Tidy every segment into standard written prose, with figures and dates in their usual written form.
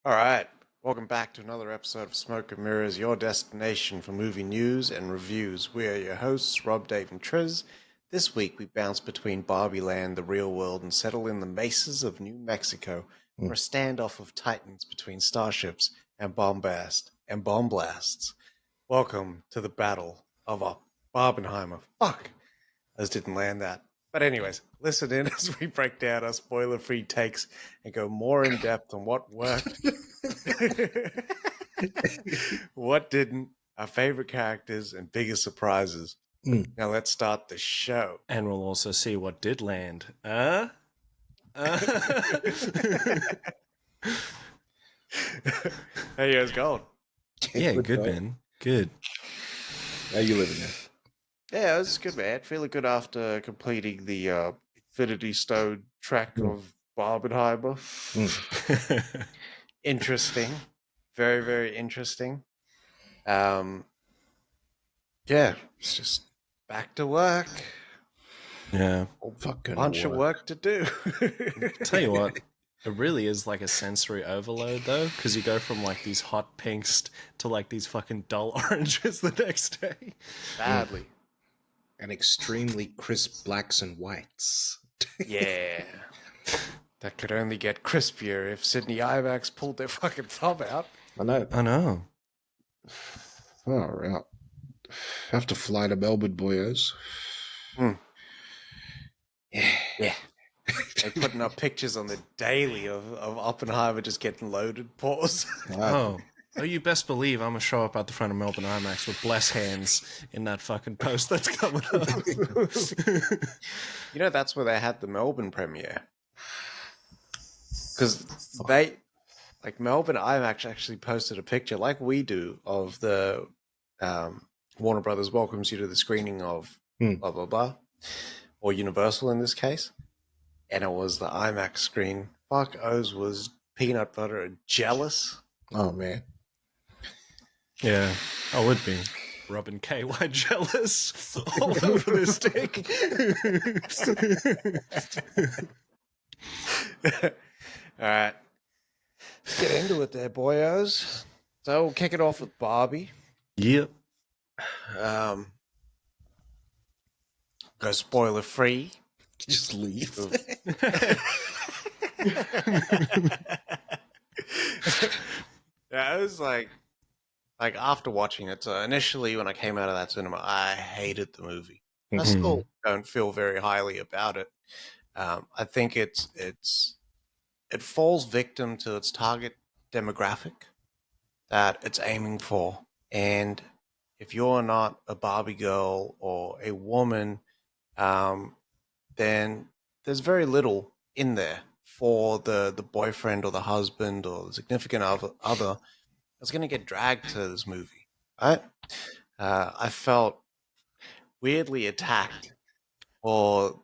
All right, welcome back to another episode of Smoke and Mirrors, your destination for movie news and reviews. We are your hosts, Rob, Dave, and Triz. This week we bounce between Barbie Land, the real world, and settle in the mesas of New Mexico for a Mm. standoff of titans between starships and bomb blasts. Welcome to the battle of Barbenheimer. Fuck, I just didn't land that. But anyways, listen in as we break down our spoiler-free takes and go more in depth on what worked what didn't, our favorite characters, and biggest surprises. Mm. Now let's start the show. And we'll also see what did land. How you guys going? Yeah, good, man. Good. How you living there? Yeah, it was good, man. Feeling good after completing the Infinity Stone track of Barbenheimer. Interesting. Very, very interesting. Yeah, it's just back to work. Yeah. Fucking Bunch of work to do. Tell you what, it really is like a sensory overload, though, because you go from like these hot pinks to like these fucking dull oranges the next day. Badly. And extremely crisp blacks and whites. Yeah. That could only get crispier if Sydney IMAX pulled their fucking thumb out. I know. I know. Far out. Have to fly to Melbourne, boyos. Yeah. They're putting up pictures on the daily of Oppenheimer just getting loaded. Pause. Oh. Oh, you best believe I'm gonna show up at the front of Melbourne IMAX with blessed hands in that fucking post that's coming up. You know, that's where they had the Melbourne premiere. Because Melbourne IMAX actually posted a picture, like we do, of the Warner Brothers welcomes you to the screening of blah, blah, blah, or Universal in this case. And it was the IMAX screen. Fuck, Oz was peanut butter and jealous. Oh, man. Yeah, I would be. Robin KY jealous all over this dick. All right. Let's get into it there, boyos. So we'll kick it off with Barbie. Yep. Go spoiler free. Just leave. Yeah, it was like after watching it. So initially, when I came out of that cinema, I hated the movie. I still don't feel very highly about it. I think it falls victim to its target demographic that it's aiming for, and if you're not a Barbie girl or a woman, then there's very little in there for the boyfriend or the husband or the significant other that's going to get dragged to this movie, right? I felt weirdly attacked for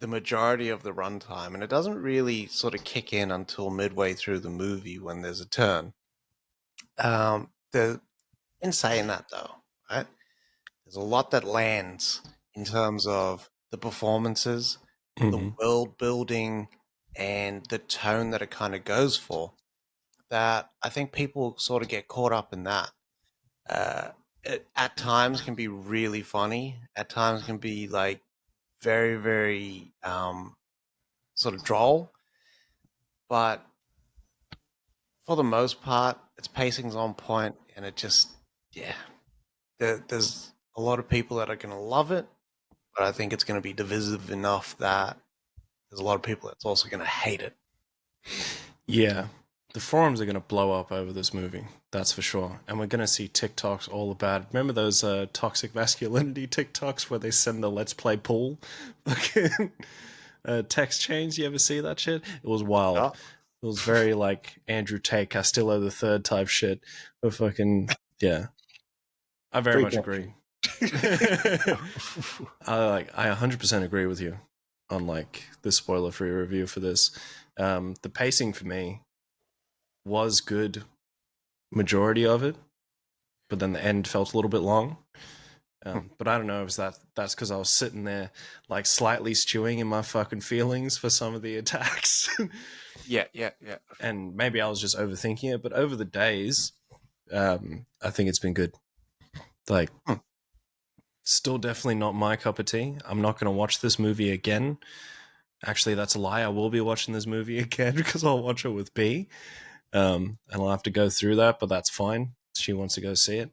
the majority of the runtime, and it doesn't really sort of kick in until midway through the movie when there's a turn. In saying that, though, right, there's a lot that lands in terms of the performances, the world building, and the tone that it kind of goes for. That I think people sort of get caught up in that. It at times can be really funny. At times can be like very, very sort of droll. But for the most part, its pacing's on point, and it just, yeah, there's a lot of people that are going to love it, but I think it's going to be divisive enough that there's a lot of people that's also going to hate it. Yeah. The forums are going to blow up over this movie. That's for sure. And we're going to see TikToks all about it. Remember those toxic masculinity TikToks where they send the let's play pool fucking text chains? You ever see that shit? It was wild. Oh. It was very like Andrew Tate, Castillo the Third type shit. But fucking, yeah. I very much agree. I 100% agree with you on like the spoiler-free review for this. The pacing for me was good majority of it, but then the end felt a little bit long. But I don't know if that's because I was sitting there like slightly stewing in my fucking feelings for some of the attacks. Yeah. And maybe I was just overthinking it, but over the days, I think it's been good. Like, still definitely not my cup of tea. I'm not going to watch this movie again. Actually, that's a lie. I will be watching this movie again because I'll watch it with B. And I'll have to go through that, but that's fine. She wants to go see it.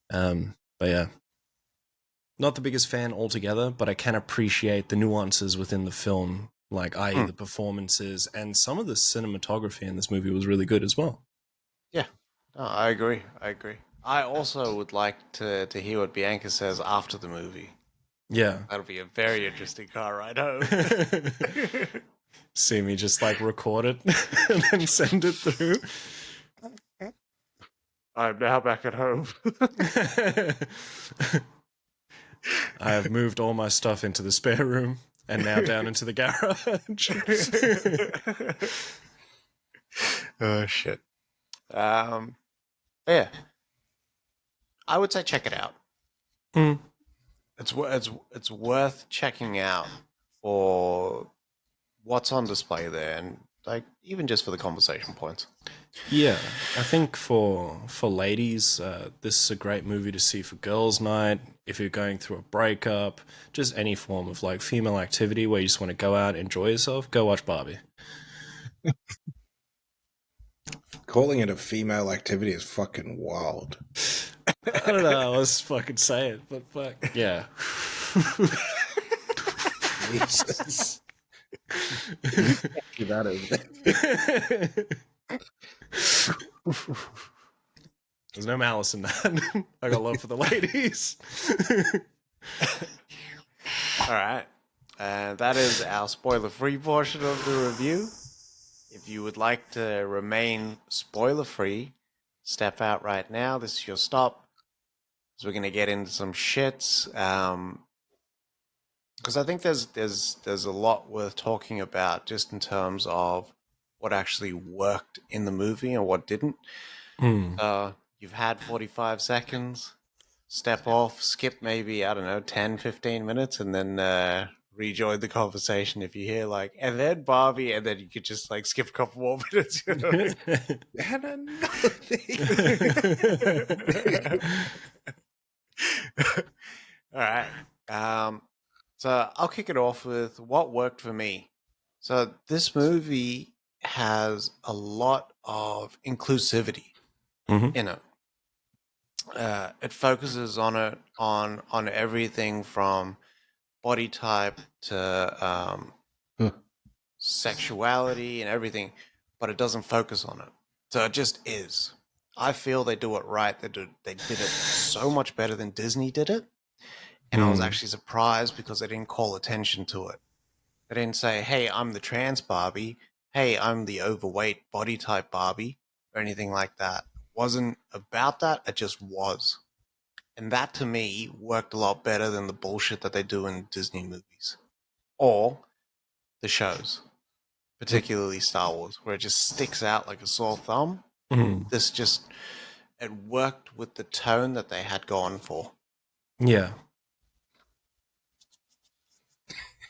But yeah, not the biggest fan altogether, but I can appreciate the nuances within the film, like i.e. the performances, and some of the cinematography in this movie was really good as well. Yeah. No, I agree. I also would like to hear what Bianca says after the movie. Yeah. That'll be a very interesting car ride home. See me just like record it and then send it through. I'm now back at home. I have moved all my stuff into the spare room and now down into the garage. Oh shit. Yeah. I would say check it out. It's worth checking out for what's on display there, and like even just for the conversation points. Yeah, I think for ladies, this is a great movie to see for girls' night. If you're going through a breakup, just any form of like female activity where you just want to go out, enjoy yourself, go watch Barbie. Calling it a female activity is fucking wild. I don't know, I was fucking say it, but fuck. Yeah. Jesus. Get that over there. There's no malice in that. I got love for the ladies. All right. That is our spoiler-free portion of the review. If you would like to remain spoiler-free, step out right now. This is your stop. So we're gonna get into some shits. Because I think there's a lot worth talking about just in terms of what actually worked in the movie and what didn't. You've had 45 seconds. Step off, skip maybe, I don't know, 10, 15 minutes, and then rejoin the conversation if you hear like, and then Barbie, and then you could just like skip a couple more minutes. You know what I mean? And another thing. All right. So I'll kick it off with what worked for me. So this movie has a lot of inclusivity in it. It focuses on everything from body type to sexuality and everything, but it doesn't focus on it. So it just is. I feel they do it right. They did it so much better than Disney did it. And I was actually surprised because they didn't call attention to it. They didn't say, hey, I'm the trans Barbie. Hey, I'm the overweight body type Barbie or anything like that. It wasn't about that. It just was. And that to me worked a lot better than the bullshit that they do in Disney movies or the shows, particularly Star Wars, where it just sticks out like a sore thumb. This just, it worked with the tone that they had gone for. Yeah.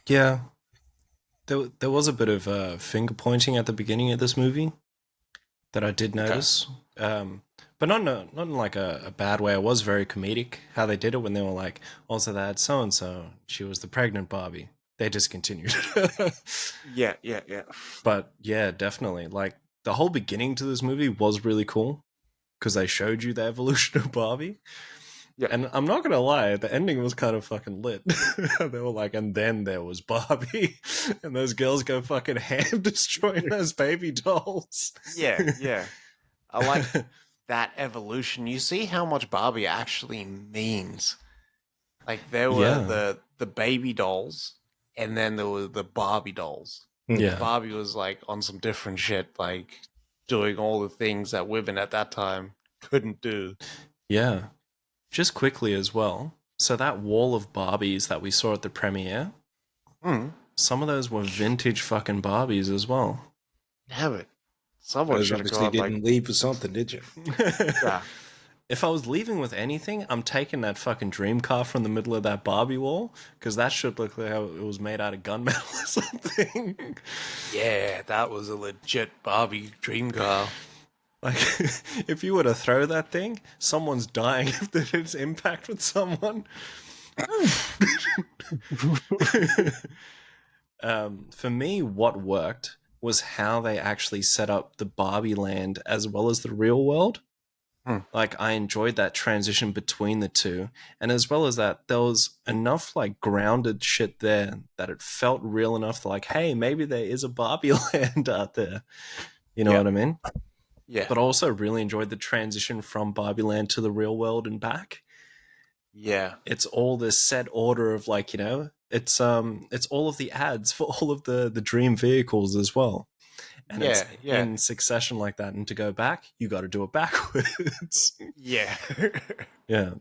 Yeah. There was a bit of finger pointing at the beginning of this movie that I did notice. But not in like a bad way. It was very comedic how they did it when they were like, also that so-and-so, she was the pregnant Barbie. They discontinued. Yeah. But yeah, definitely. Like the whole beginning to this movie was really cool because they showed you the evolution of Barbie. Yeah. And I'm not gonna lie, the ending was kind of fucking lit. They were like, and then there was Barbie, and those girls go fucking ham destroying those baby dolls. Yeah. I like that evolution. You see how much Barbie actually means. Like there were the baby dolls, and then there were the Barbie dolls. Yeah. Barbie was like on some different shit, like doing all the things that women at that time couldn't do. Yeah. Just quickly as well. So that wall of Barbies that we saw at the premiere, some of those were vintage fucking Barbies as well. Damn it. Someone Those should have obviously gone didn't like, leave for something, did you? yeah. If I was leaving with anything, I'm taking that fucking dream car from the middle of that Barbie wall, because that should look like how it was made out of gunmetal or something. Yeah, that was a legit Barbie dream car. Like, if you were to throw that thing, someone's dying if there's impact with someone. For me, what worked was how they actually set up the Barbie land as well as the real world. Hmm. Like, I enjoyed that transition between the two, and as well as that, there was enough like grounded shit there that it felt real enough to like, hey, maybe there is a Barbie land out there. You know Yeah, what I mean? yeah, But I also really enjoyed the transition from Barbie land to the real world and back. yeah, It's all this set order of like, it's all of the ads for all of the dream vehicles as well, and it's yeah, yeah, in succession like that, and to go back you got to do it backwards. yeah. Yeah,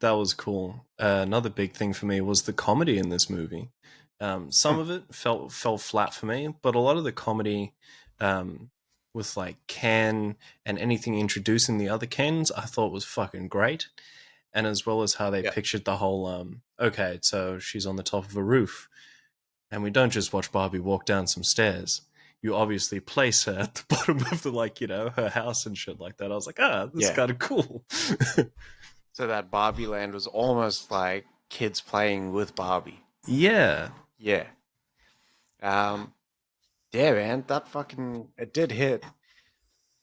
that was cool. Another big thing for me was the comedy in this movie. Some of it fell flat for me, but a lot of the comedy, with like Ken and anything introducing the other Kens, I thought was fucking great. And as well as how they Yeah, pictured the whole, okay, so she's on the top of a roof, and we don't just watch Barbie walk down some stairs. You obviously place her at the bottom of the, like, her house and shit like that. I was like, this is yeah. kind of cool. So that Barbie land was almost like kids playing with Barbie. Yeah. Yeah. Um, yeah, man, that fucking it did hit.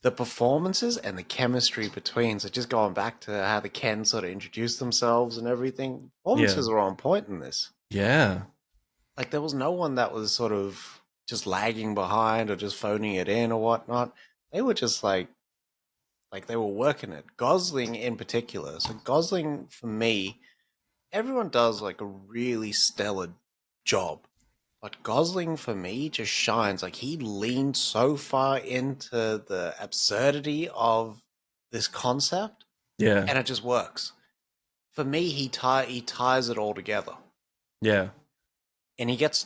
The performances and the chemistry between, so just going back to how the Ken sort of introduced themselves and everything, Yeah. performances are on point in this. Yeah. Like there was no one that was sort of just lagging behind or just phoning it in or whatnot. They were just like they were working it. Gosling in particular. So Gosling for me, everyone does like a really stellar job. But Gosling for me just shines. Like he leaned so far into the absurdity of this concept, Yeah. and it just works. For me, he ties it all together, Yeah. and he gets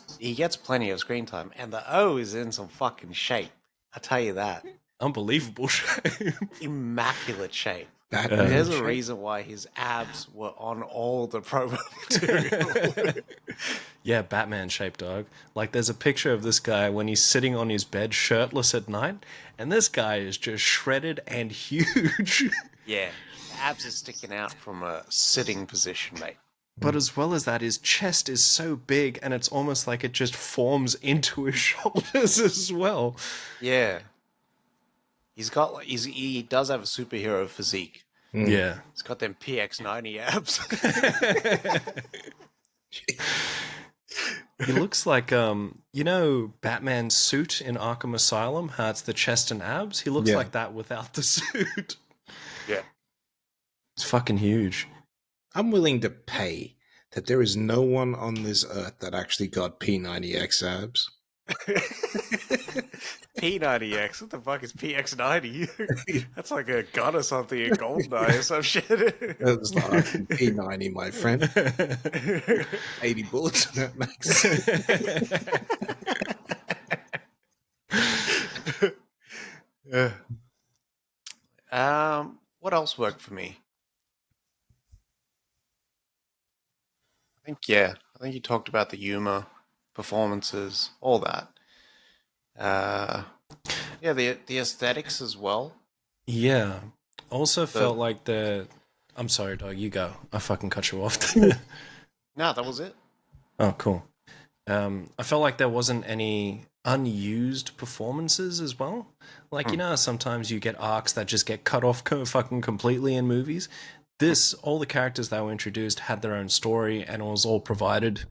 plenty of screen time. And the O is in some fucking shape. I tell you that, Unbelievable shape. immaculate shape. Batman There's a shape. reason why his abs were on all the promo material. Yeah, Batman shaped dog. Like, there's a picture of this guy when he's sitting on his bed shirtless at night, and this guy is just shredded and huge. Yeah, the abs are sticking out from a sitting position, mate. But as well as that, his chest is so big, and it's almost like it just forms into his shoulders as well. Yeah, he does have a superhero physique. Mm. Yeah. He's got them PX90 abs. He looks like Batman's suit in Arkham Asylum, how it's the chest and abs. He looks Yeah. like that without the suit. Yeah. It's fucking huge. I'm willing to pay that there is no one on this earth that actually got P90X abs. P90X? What the fuck is PX90? That's like a gun or something in Goldeneye or some shit. That's the P90, my friend. 80 bullets in that max. Yeah. What else worked for me? I think you talked about the humor, performances, all that. Yeah, the aesthetics as well. Yeah. Also The felt like I'm sorry, dog. You go. I fucking cut you off. No, that was it. Oh, cool. I felt like there wasn't any unused performances as well. Like, sometimes you get arcs that just get cut off fucking completely in movies. All the characters that were introduced had their own story, and it was all provided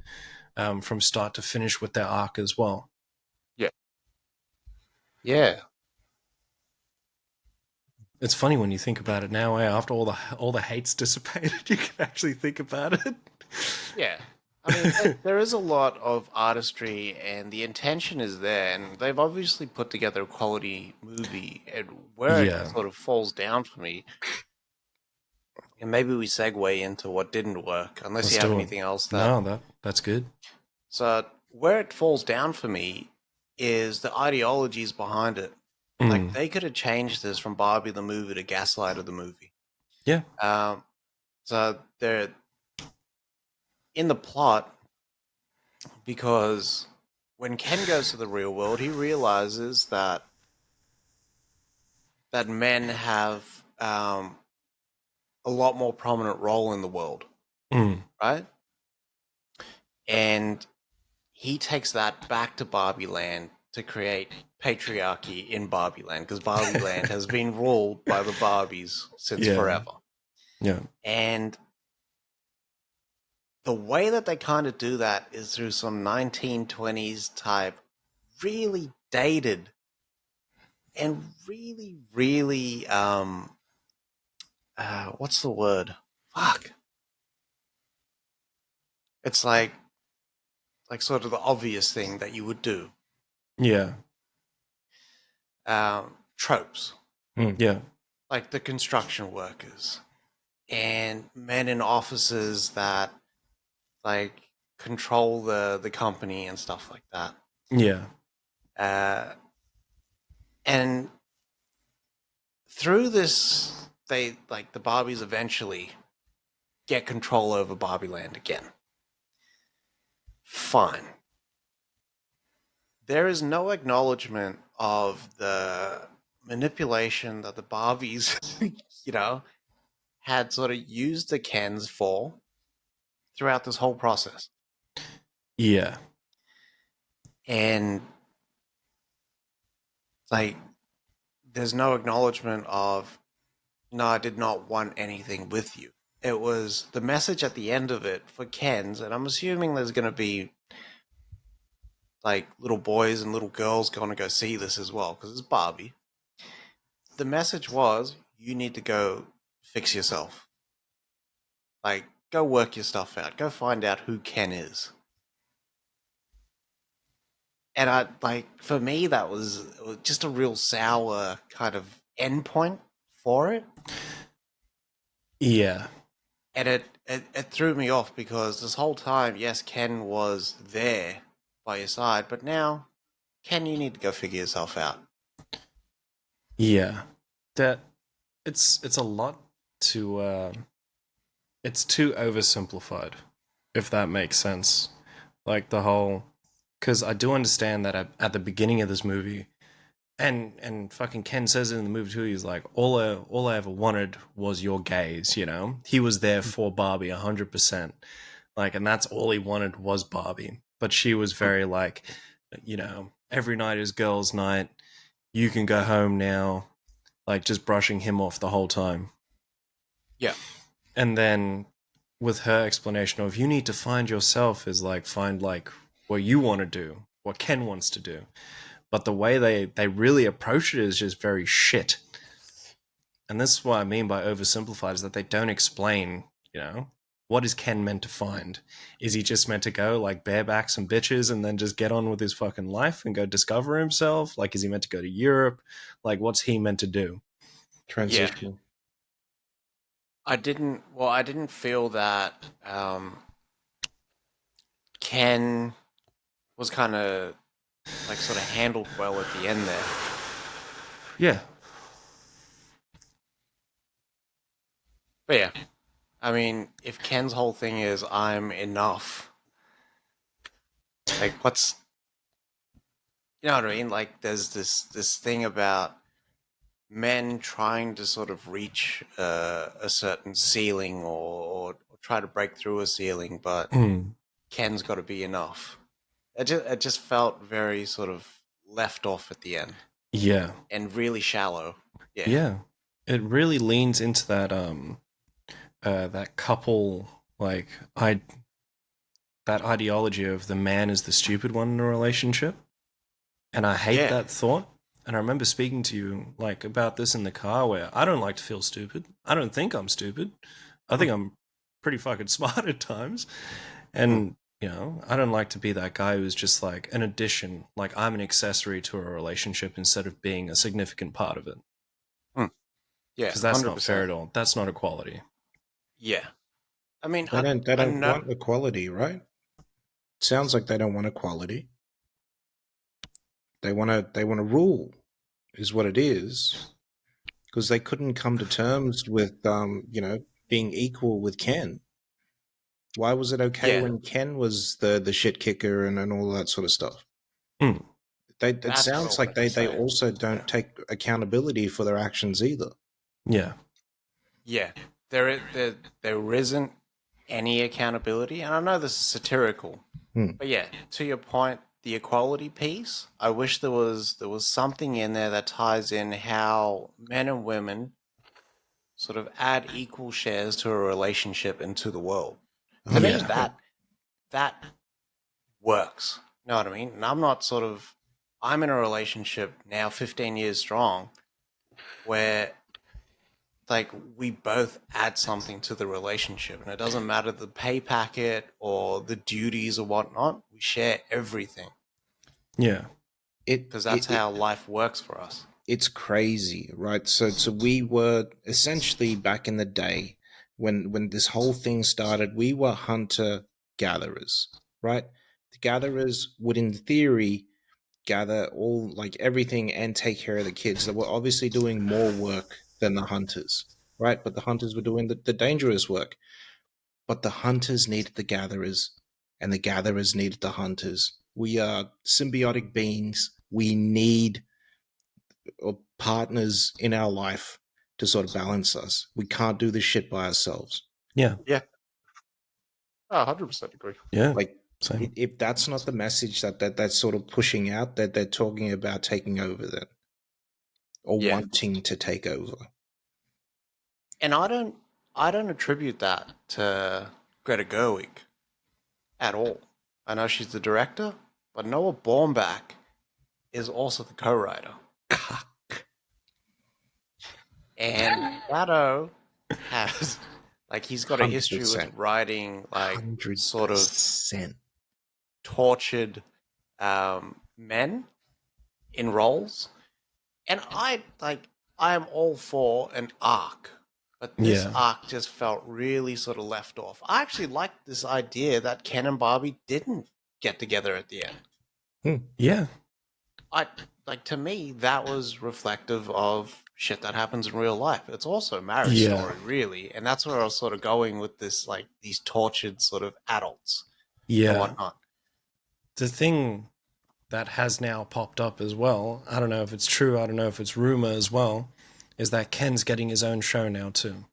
from start to finish with their arc as well. Yeah. Yeah. It's funny when you think about it now, after all the hate's dissipated, you can actually think about it. Yeah. I mean, there is a lot of artistry, and the intention is there, and they've obviously put together a quality movie. And where it Yeah. sort of falls down for me, and maybe we segue into what didn't work, unless Let's you have do it. anything else That's good. So where it falls down for me is the ideologies behind it. Like they could have changed this from Barbie the movie to Gaslighter the movie. Yeah. So they're in the plot because when Ken goes to the real world, he realizes that men have a lot more prominent role in the world, Mm. right? And he takes that back to Barbie Land to create patriarchy in Barbie Land because Barbie Land has been ruled by the Barbies since Yeah. forever. Yeah. And the way that they kind of do that is through some 1920s type, really dated and really, really, what's the word? Fuck. It's like sort of the obvious thing that you would do. Yeah. Tropes, Yeah. like the construction workers and men in offices that like control the company and stuff like that. Yeah. Uh, and through this, they like the Barbies eventually get control over Barbie Land again. Fine. There is no acknowledgement of the manipulation that the Barbies, had sort of used the Kens for throughout this whole process. Yeah. And like, there's no acknowledgement of, no, I did not want anything with you. It was the message at the end of it for Ken's, and I'm assuming there's going to be like little boys and little girls going to go see this as well because it's Barbie. The message was, you need to go fix yourself. Like, go work your stuff out. Go find out who Ken is. And I like, for me, it was just a real sour kind of endpoint for it. Yeah. And it threw me off because this whole time, yes, Ken was there by your side, but now, Ken, you need to go figure yourself out. Yeah. That it's a lot to it's too oversimplified, if that makes sense. Like the whole, because I do understand that at the beginning of this movie, and fucking Ken says it in the movie too. He's like, all I ever wanted was your gaze. You know, he was there for Barbie 100%. Like, and that's all he wanted was Barbie. But she was very like, every night is girls' night. You can go home now. Like, just brushing him off the whole time. Yeah. And then with her explanation of you need to find yourself is like find like what you want to do, what Ken wants to do. But the way they really approach it is just very shit. And this is what I mean by oversimplified is that they don't explain, what is Ken meant to find? Is he just meant to go like bareback some bitches and then just get on with his fucking life and go discover himself? Like, is he meant to go to Europe? Like, what's he meant to do? Yeah. Transition. I didn't feel that Ken was kind of like sort of handled well at the end there. Yeah. But yeah, I mean, if Ken's whole thing is I'm enough, like you know what I mean? Like there's this thing about men trying to sort of reach a certain ceiling or try to break through a ceiling, but Mm. Ken's got to be enough. It just felt very sort of left off at the end Yeah. and really shallow. Yeah. Yeah. It really leans into that couple like I that ideology of the man is the stupid one in a relationship. And I hate Yeah. that thought. And I remember speaking to you like about this in the car where I don't like to feel stupid. I don't think I'm stupid. I think I'm pretty fucking smart at times. And I don't like to be that guy who's just like an addition, like I'm an accessory to a relationship instead of being a significant part of it. Yeah. Because that's not fair 100%. at all. That's not equality. Yeah. I mean, They I don't know. want equality, right? Sounds like they don't want equality. They want to rule, is what it is. because they couldn't come to terms with, being equal with Ken. Why was it okay Yeah, when Ken was the shit kicker and all that sort of stuff? Hmm. It that's what I sounds like wanted to they say. also Yeah. don't take accountability for their actions either. Yeah. Yeah, there isn't any accountability, and I know this is satirical, Hmm. but yeah, to your point, the equality piece. I wish there was something in there that ties in how men and women sort of add equal shares to a relationship into the world. To me, Yeah. 100%. that works. You know what I mean? And I'm in a relationship now, 15 years strong, where like we both add something to the relationship, and it doesn't matter the pay packet or the duties or whatnot. We share everything Yeah. It, because it that's it how life works for us. it's crazy, right? So we were essentially back in the day when this whole thing started, we were hunter gatherers, right? The gatherers would, in theory, gather all like everything and take care of the kids. They were obviously doing more work than the hunters, right? But the hunters were doing the dangerous work. But the hunters needed the gatherers, and the gatherers needed the hunters. We are symbiotic beings. We need partners in our life to sort of balance us. We can't do this shit by ourselves. Yeah. Yeah, 100% agree. Yeah. Like, Same. if that's not the message that's sort of pushing out, that they're talking about taking over, then, or Yeah, wanting to take over. and I don't attribute that to Greta Gerwig at all. I know she's the director, but Noah Baumbach is also the co-writer, and Shadow has like he's got a history with 100%. writing like sort of 100%. tortured men in roles, and I am all for an arc, but this Yeah. arc just felt really sort of left off. I actually liked this idea that Ken and Barbie didn't get together at the end. Yeah. I like to me that was reflective of shit that happens in real life. It's also a marriage Yeah. story, really, and that's where I was sort of going with this, like these tortured sort of adults and Yeah. whatnot. The thing that has now popped up as well, I don't know if it's true, I don't know if it's rumor as well, is that Ken's getting his own show now too.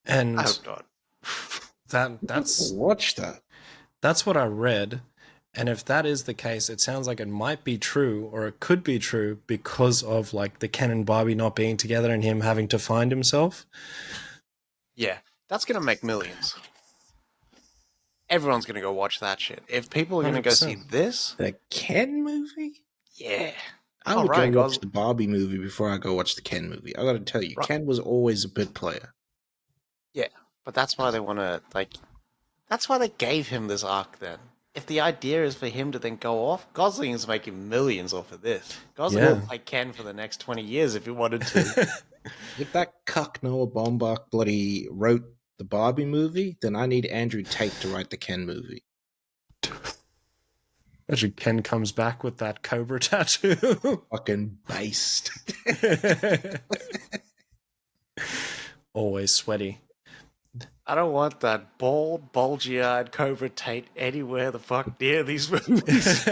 I And hope not. Watch that. that's what I read. And if that is the case, it sounds like it might be true, or it could be true because of like the Ken and Barbie not being together and him having to find himself. Yeah, that's gonna make millions. Everyone's gonna go watch that shit. If people are gonna go see 100%. this, The Ken movie? yeah. I All would go right, watch guys. the Barbie movie before I go watch the Ken movie. I got to tell you, Right. Ken was always a bit player. Yeah, but that's why they want to like. That's why they gave him this arc. Then, if the idea is for him to then go off, Gosling is making millions off of this. Gosling Yeah. could play Ken for the next 20 years if he wanted to. If that cuck Noah Baumbach bloody wrote the Barbie movie, then I need Andrew Tate to write the Ken movie. Imagine Ken comes back with that cobra tattoo. Fucking based. Always sweaty. I don't want that bald, bulgy-eyed Cobra Tate anywhere the fuck near these movies.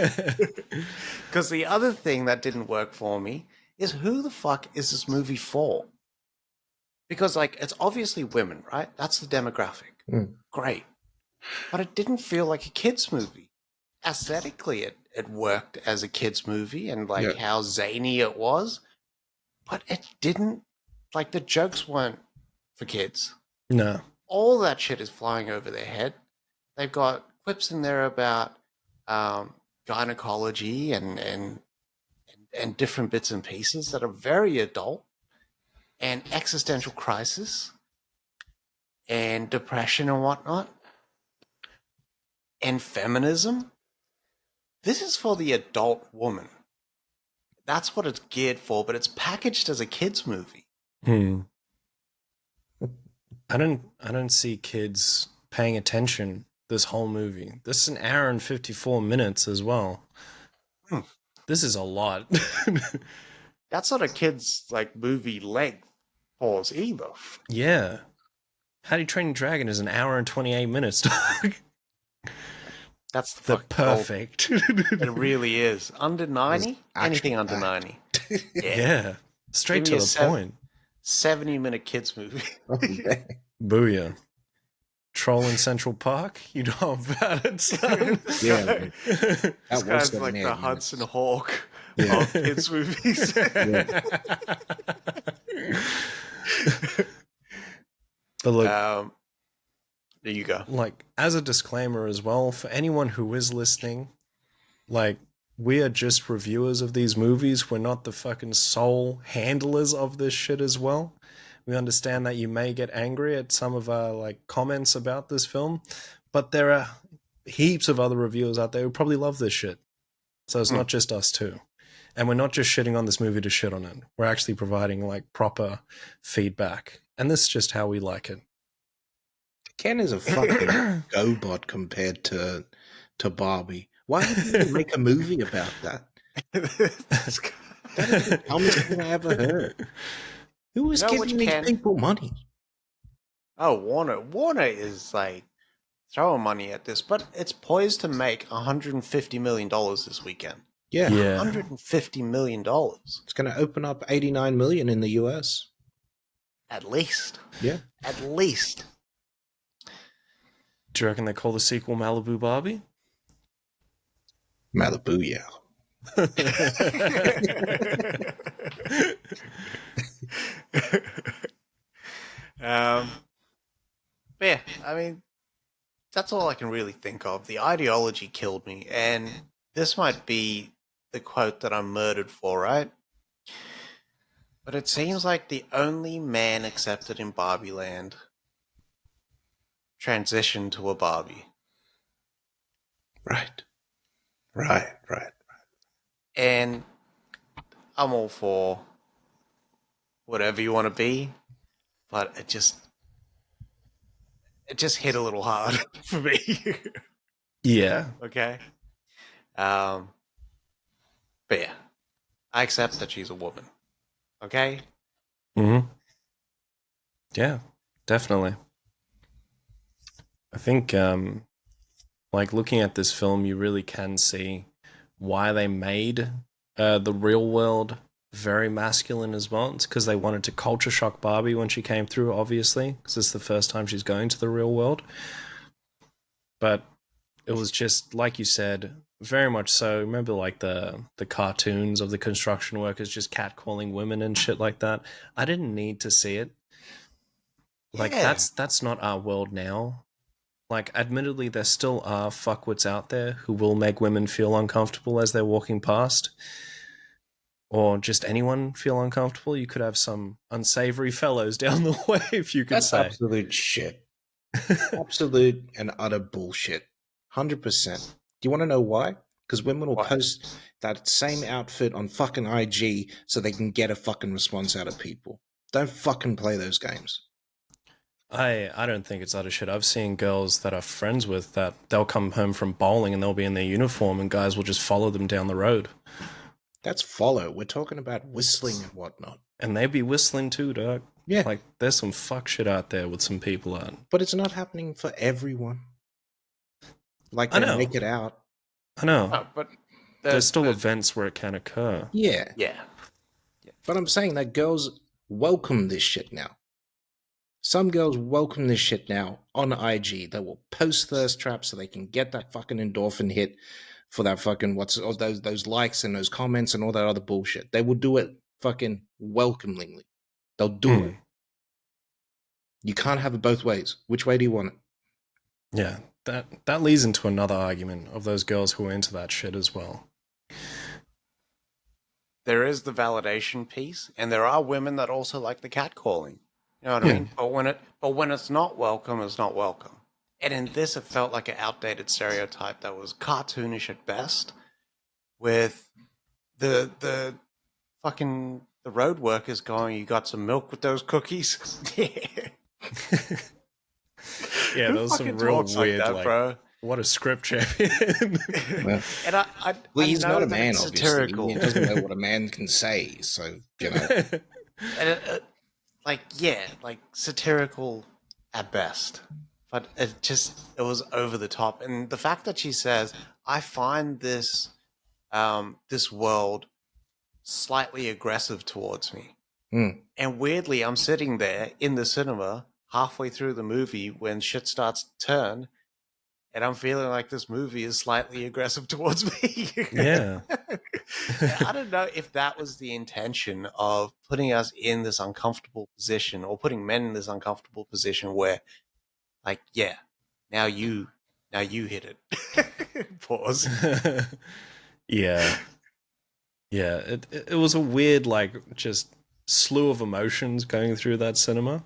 Because the other thing that didn't work for me is who the fuck is this movie for? Because, like, it's obviously women, right? That's the demographic. Mm. Great. But it didn't feel like a kid's movie. Aesthetically, it worked as a kid's movie and, like, Yeah. how zany it was. But it didn't, like, the jokes weren't for kids. No. All that shit is flying over their head. They've got clips in there about gynecology and different bits and pieces that are very adult, and existential crisis and depression and whatnot, and feminism. This is for the adult woman. That's what it's geared for, but it's packaged as a kids movie. Hmm. I don't see kids paying attention this whole movie. This is an hour and 54 minutes as well. Hmm. This is a lot. that's not a kid's like movie length pause either. Yeah. How to Train Your Dragon is an hour and 28 minutes, dog. That's the The fucking gold. perfect. It really is. Under was 90? Anything under action-packed. 90. Yeah. Yeah. Straight Give to me a the point. 70-minute kids movie. Oh, yeah. Booyah. Troll in Central Park? You know about it, son. Yeah, man. This That was guy's like 78 the minutes. Hudson Hawk Yeah. of kids movies. But look, There you go. like, as a disclaimer as well, for anyone who is listening, like, we are just reviewers of these movies. We're not the fucking sole handlers of this shit as well. We understand that you may get angry at some of our like comments about this film, but there are heaps of other reviewers out there who probably love this shit. So it's not just us two. And we're not just shitting on this movie to shit on it. We're actually providing like proper feedback. And this is just how we like it. Ken is a fucking GoBot compared to Barbie. Why didn't you make a movie about that? This guy- That is the dumbest thing I ever heard. Who was You know giving which these Ken? people money? Oh, Warner. Warner is like throwing money at this, but it's poised to make $150 million this weekend. Yeah. Yeah. $150 million. It's going to open up 89 million in the US. At least. Yeah. At least. Do you reckon they call the sequel Malibu Barbie? Malibu, yeah. But yeah, I mean, that's all I can really think of. The ideology killed me, and this might be the quote that I'm murdered for, right? But it seems like the only man accepted in Barbie Land transitioned to a Barbie. Right. And I'm all for whatever you want to be, but it just hit a little hard for me. Yeah. Okay. But yeah, I accept that she's a woman. Okay. Mm-hmm. Yeah, definitely. I think, like, looking at this film, you really can see why they made the real world very masculine as well. It's because they wanted to culture shock Barbie when she came through, obviously, because it's the first time she's going to the real world. But it was just, like you said, very much so. Remember, like, the cartoons of the construction workers just catcalling women and shit like that? I didn't need to see it. Like, Yeah. that's not our world now. Like, admittedly, there still are fuckwits out there who will make women feel uncomfortable as they're walking past. Or just anyone feel uncomfortable. You could have some unsavory fellows down the way, if you could That's say. absolute shit. Absolute and utter bullshit. 100%. Do you want to know why? Because women will Why? post that same outfit on fucking IG so they can get a fucking response out of people. Don't fucking play those games. I don't think it's utter shit. I've seen girls that are friends with that they'll come home from bowling and they'll be in their uniform and guys will just follow them down the road. That's follow. We're talking about whistling and whatnot. And they be whistling too, dog. Yeah. Like, there's some fuck shit out there with some people out. But it's not happening for everyone. Like I they know. make it out. I know. Oh, but There's still events where it can occur. Yeah. Yeah. But I'm saying that girls welcome this shit now. Some girls welcome this shit now on IG. They will post thirst traps so they can get that fucking endorphin hit for that fucking those likes and those comments and all that other bullshit. They will do it fucking welcomingly. They'll do it. You can't have it both ways. Which way do you want it? Yeah, that leads into another argument of those girls who are into that shit as well. There is the validation piece, and there are women that also like the catcalling. You know what I mean? But when it's not welcome, it's not welcome. And in this, it felt like an outdated stereotype that was cartoonish at best, with the fucking the road workers going, "You got some milk with those cookies?" Yeah. Yeah, Who there was some fucking real talks weird, like that, bro. What a script champion. Well, And I he's know not a that man, it's obviously. satirical. He doesn't know what a man can say. So, And like, yeah, like satirical at best. But it was over the top. And the fact that she says, I find this world slightly aggressive towards me. mm, And weirdly, I'm sitting there in the cinema halfway through the movie when shit starts to turn, and I'm feeling like this movie is slightly aggressive towards me. Yeah. I don't know if that was the intention of putting us in this uncomfortable position, or putting men in this uncomfortable position where, like, yeah, now you hit it. Pause. Yeah. Yeah. It was a weird, like, just slew of emotions going through that cinema.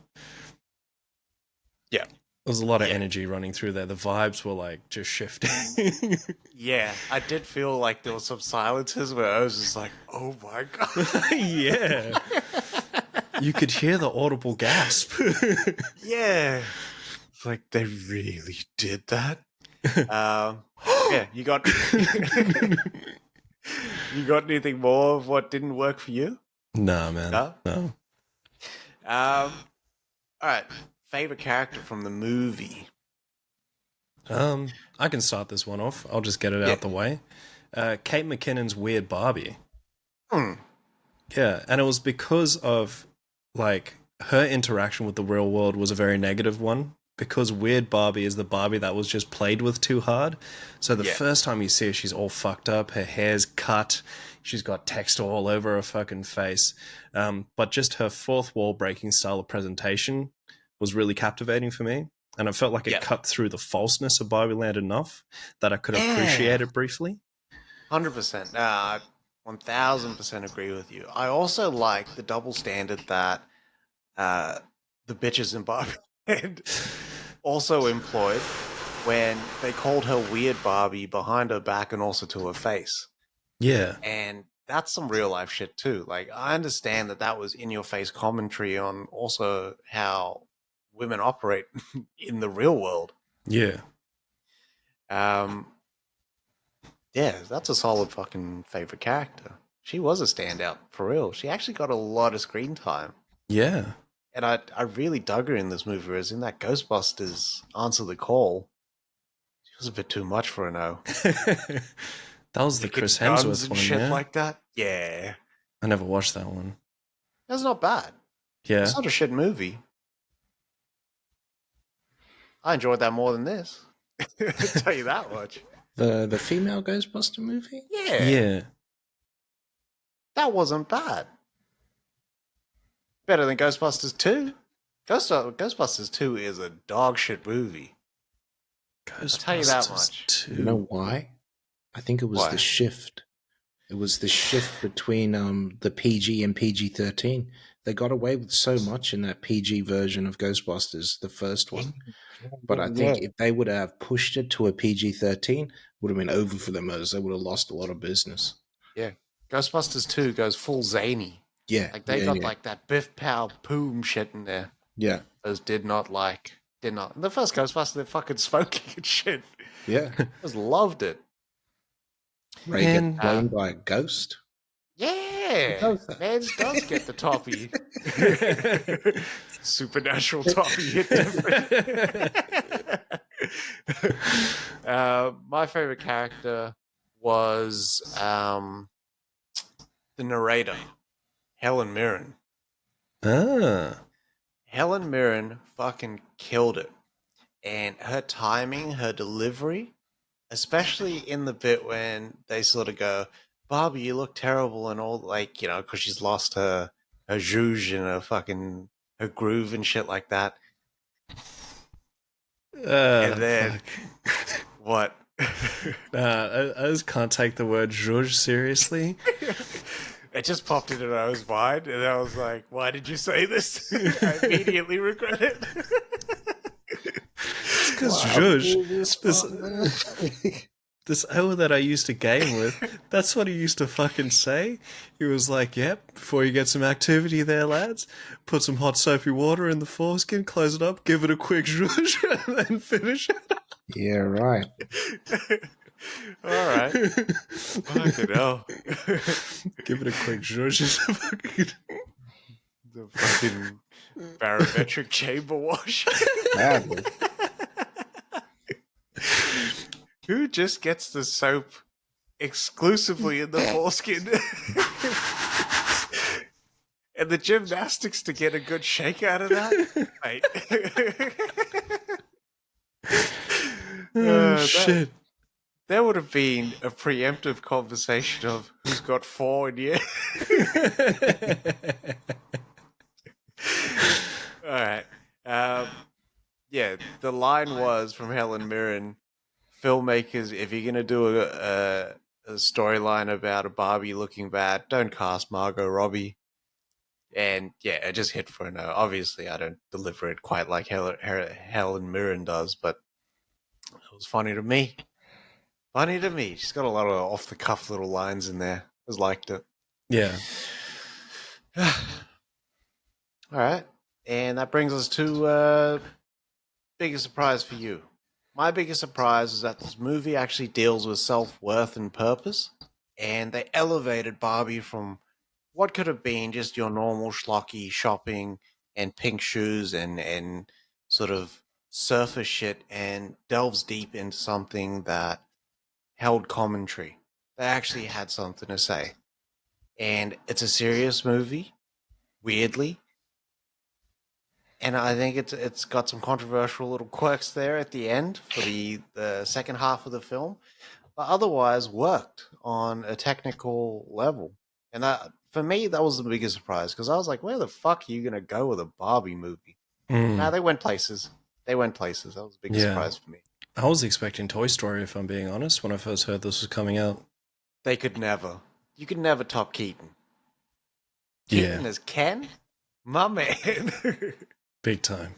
Yeah. There was a lot of Yeah. energy running through there. The vibes were like just shifting. Yeah, I did feel like there was some silences where I was just like, "Oh my god!" Yeah, you could hear the audible gasp. Yeah, it's like they really did that. Yeah, you got you got anything more of what didn't work for you? Nah, man. No. No. All right. Favorite character from the movie? I can start this one off. I'll just get it Yeah. out the way. Kate McKinnon's Weird Barbie. Hmm. Yeah, and it was because of, like, her interaction with the real world was a very negative one, because Weird Barbie is the Barbie that was just played with too hard. So the Yeah. first time you see her, she's all fucked up, her hair's cut, she's got texture all over her fucking face. But just her fourth wall breaking style of presentation was really captivating for me. And I felt like it Yeah. cut through the falseness of Barbie Land enough that I could Yeah. appreciate it briefly. 100%. I 1000% agree with you. I also like the double standard that the bitches in Barbie Land also employed when they called her Weird Barbie behind her back and also to her face. Yeah. And that's some real life shit too. Like, I understand that was in your face commentary on also how women operate in the real world. Yeah. Yeah, that's a solid fucking favorite character. She was a standout, for real. She actually got a lot of screen time. Yeah. And I really dug her in this movie, whereas in that Ghostbusters Answer the Call, she was a bit too much for a no. That was the Picking Chris guns Hemsworth and one, shit yeah? like that. Yeah. I never watched that one. That's not bad. Yeah. It's not a shit movie. I enjoyed that more than this. I'll tell you that much. the female Ghostbuster movie? Yeah. Yeah. That wasn't bad. Better than Ghostbusters 2. Ghostbusters 2 is a dog shit movie. I'll tell you that much. 2. You know why? I think it was Why? the shift. It was the shift between the PG and PG-13. They got away with so much in that PG version of Ghostbusters, the first one. But I think if they would have pushed it to a PG-13, it would have been over for them, as they would have lost a lot of business. Yeah. Ghostbusters 2 goes full zany. Yeah. Like, they got like that Biff Pow Poom shit in there. Yeah. Those did not. The first Ghostbusters, they're fucking smoking and shit. Yeah. Just loved it. Ray And- gets blown by a ghost. Yeah. does that? Mans does get the toppy. Supernatural toppy hit different. My favorite character was the narrator, Helen Mirren. Ah. Helen Mirren fucking killed it. And her timing, her delivery, especially in the bit when they sort of go, Barbie, you look terrible, and all, like, you know, because she's lost her zhuzh and her groove and shit like that. And then, Fuck. what? I just can't take the word zhuzh seriously. It just popped into my mind, and I was like, why did you say this? I immediately regret it. It's because zhuzh, this O that I used to game with, that's what he used to fucking say. He was like, yep, before you get some activity there, lads, put some hot soapy water in the foreskin, close it up, give it a quick zhuzh, and then finish it. Yeah, right. All right. Fucking hell. Give it a quick zhuzh. The fucking barometric chamber wash. Badly. Who just gets the soap exclusively in the foreskin? And the gymnastics to get a good shake out of that? Mate. Oh, shit. There would have been a preemptive conversation of who's got 4 in you. All right. Yeah, the line was from Helen Mirren, filmmakers, if you're going to do a storyline about a Barbie looking bad, don't cast Margot Robbie. And yeah, it just hit for a no. Obviously, I don't deliver it quite like Helen Mirren does, but it was funny to me. Funny to me. She's got a lot of off the cuff little lines in there. I just liked it. Yeah. All right. And that brings us to biggest surprise for you. My biggest surprise is that this movie actually deals with self-worth and purpose. And they elevated Barbie from what could have been just your normal schlocky shopping and pink shoes and sort of surfer shit and delves deep into something that held commentary. They actually had something to say. And it's a serious movie, weirdly. And I think it's got some controversial little quirks there at the end for the second half of the film, but otherwise worked on a technical level. And that, for me, that was the biggest surprise because I was like, where the fuck are you gonna go with a Barbie movie? Nah, they went places. They went places. That was the biggest surprise for me. I was expecting Toy Story, if I'm being honest, when I first heard this was coming out. They could never. You could never top Keaton. Keaton as Ken? My man. Big time.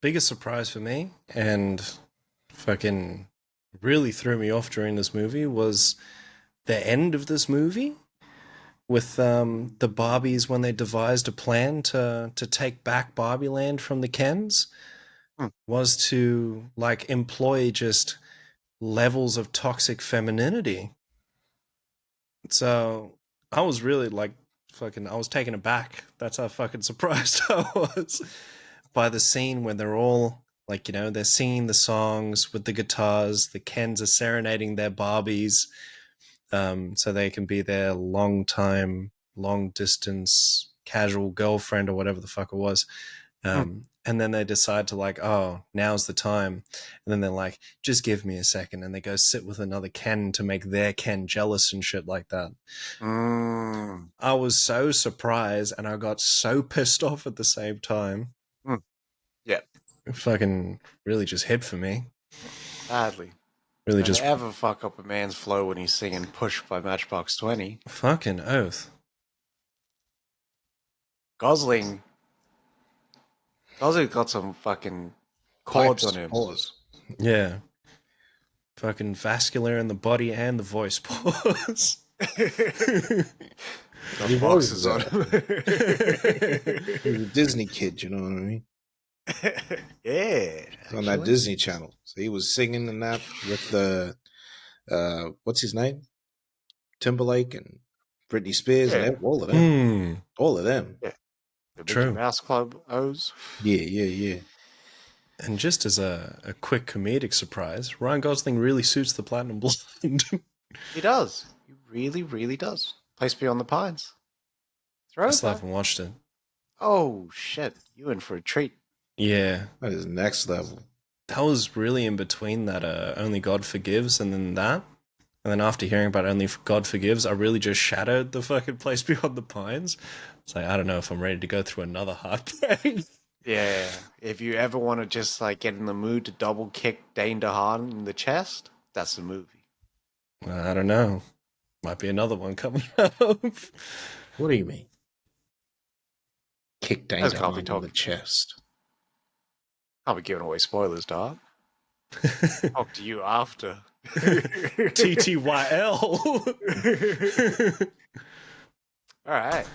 Biggest surprise for me, and fucking really threw me off during this movie, was the end of this movie with the Barbies when they devised a plan to take back Barbie Land from the Kens, was to like employ just levels of toxic femininity. So I was really like I was taken aback. That's how fucking surprised I was by the scene when they're all like, you know, they're singing the songs with the guitars. The Kens are serenading their Barbies, so they can be their long distance casual girlfriend or whatever the fuck it was. And then they decide to like, oh, now's the time. And then they're like, just give me a second. And they go sit with another Ken to make their Ken jealous and shit like that. I was so surprised and I got so pissed off at the same time. Yeah. It fucking really just hit for me. Badly. Really Don't just ever fuck up a man's flow when he's singing Push by Matchbox 20. fucking oath. Gosling got some fucking chords on him. Pause. Yeah. Fucking vascular in the body and the voice. Pause. Got He boxes was, on him. He was a Disney kid, you know what I mean? Yeah. On that Disney Channel. So he was singing and that with the what's his name? Timberlake and Britney Spears and all of them. All of them. Yeah. The True. Mickey Mouse Club O's. Yeah. And just as a quick comedic surprise, Ryan Gosling really suits the Platinum Blonde. He does. He really, really does. Place Beyond the Pines. I still haven't watched it. Oh, shit. You in for a treat. Yeah. That is next level. That was really in between that Only God Forgives and then that. And then after hearing about Only God Forgives, I really just shadowed the fucking Place Beyond the Pines. It's like, I don't know if I'm ready to go through another heartbreak. Yeah. If you ever want to just like get in the mood to double kick Dane DeHaan in the chest, that's the movie. I don't know. Might be another one coming up. What do you mean? Kick Dane That's can't be DeHaan in talking. the chest. I'll be giving away spoilers, dog. Talk to you after. TTYL. All right.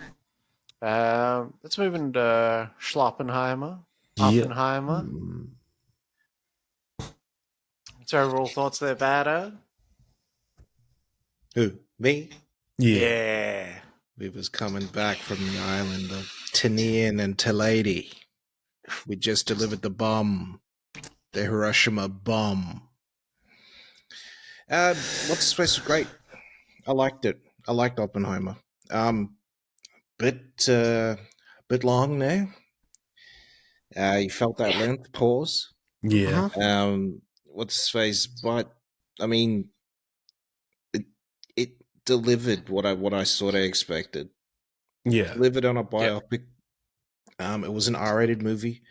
Let's move into Schloppenheimer. Oppenheimer. So overall thoughts there, Bada? Who? Me? Yeah. Yeah. We was coming back from the island of Tinian and Talady. We just delivered the bomb. The Hiroshima bomb. What's supposed to be great? I liked it. I liked Oppenheimer. Bit bit long now. You felt that length pause. Yeah. Uh-huh. What's his face? But I mean, it, it delivered what I sort of expected. Yeah. Delivered on a Yeah. biopic. It was an R-rated movie,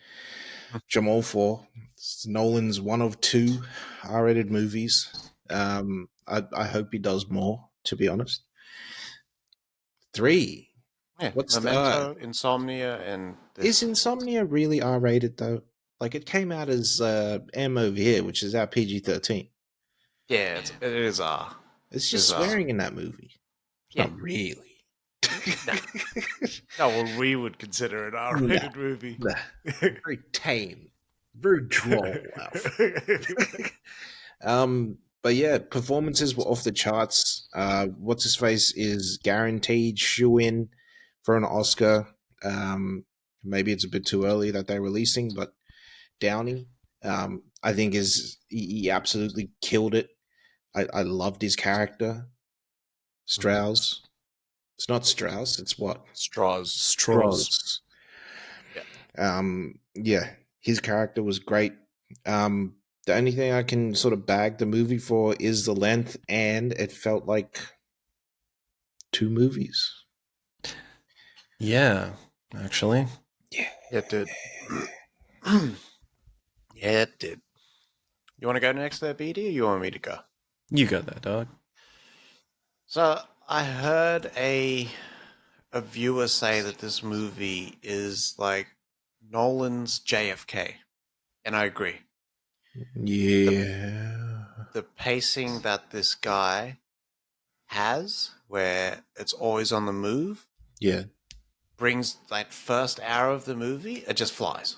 which I'm all for. It's Nolan's one of two R-rated movies. I hope he does more. To be honest, three. Yeah. What's the Memento, Insomnia, and is this. Insomnia really R-rated though? Like it came out as M over here, which is our PG-13. Yeah, it is R. It's It just is R. swearing in that movie. It's Yeah. not really. Nah. No, well, we would consider it an Nah, R-rated movie. nah. Very tame, very droll, Alf. But yeah, performances were off the charts. What's his face is guaranteed shoe in for an Oscar. Maybe it's a bit too early that they're releasing, but Downey, I think he absolutely killed it. I loved his character, Strauss. It's not Strauss. It's what Straws. Straws. Strauss. Yeah. Yeah, his character was great. The only thing I can sort of bag the movie for is the length, and it felt like two movies. Yeah. Actually. Yeah. It did. Yeah, it did. You want to go next there, BD, or you want me to go? You got that, dog. So I heard a viewer say that this movie is like Nolan's JFK, and I agree. Yeah. The pacing that this guy has, where it's always on the move, Yeah. brings that first hour of the movie, it just flies.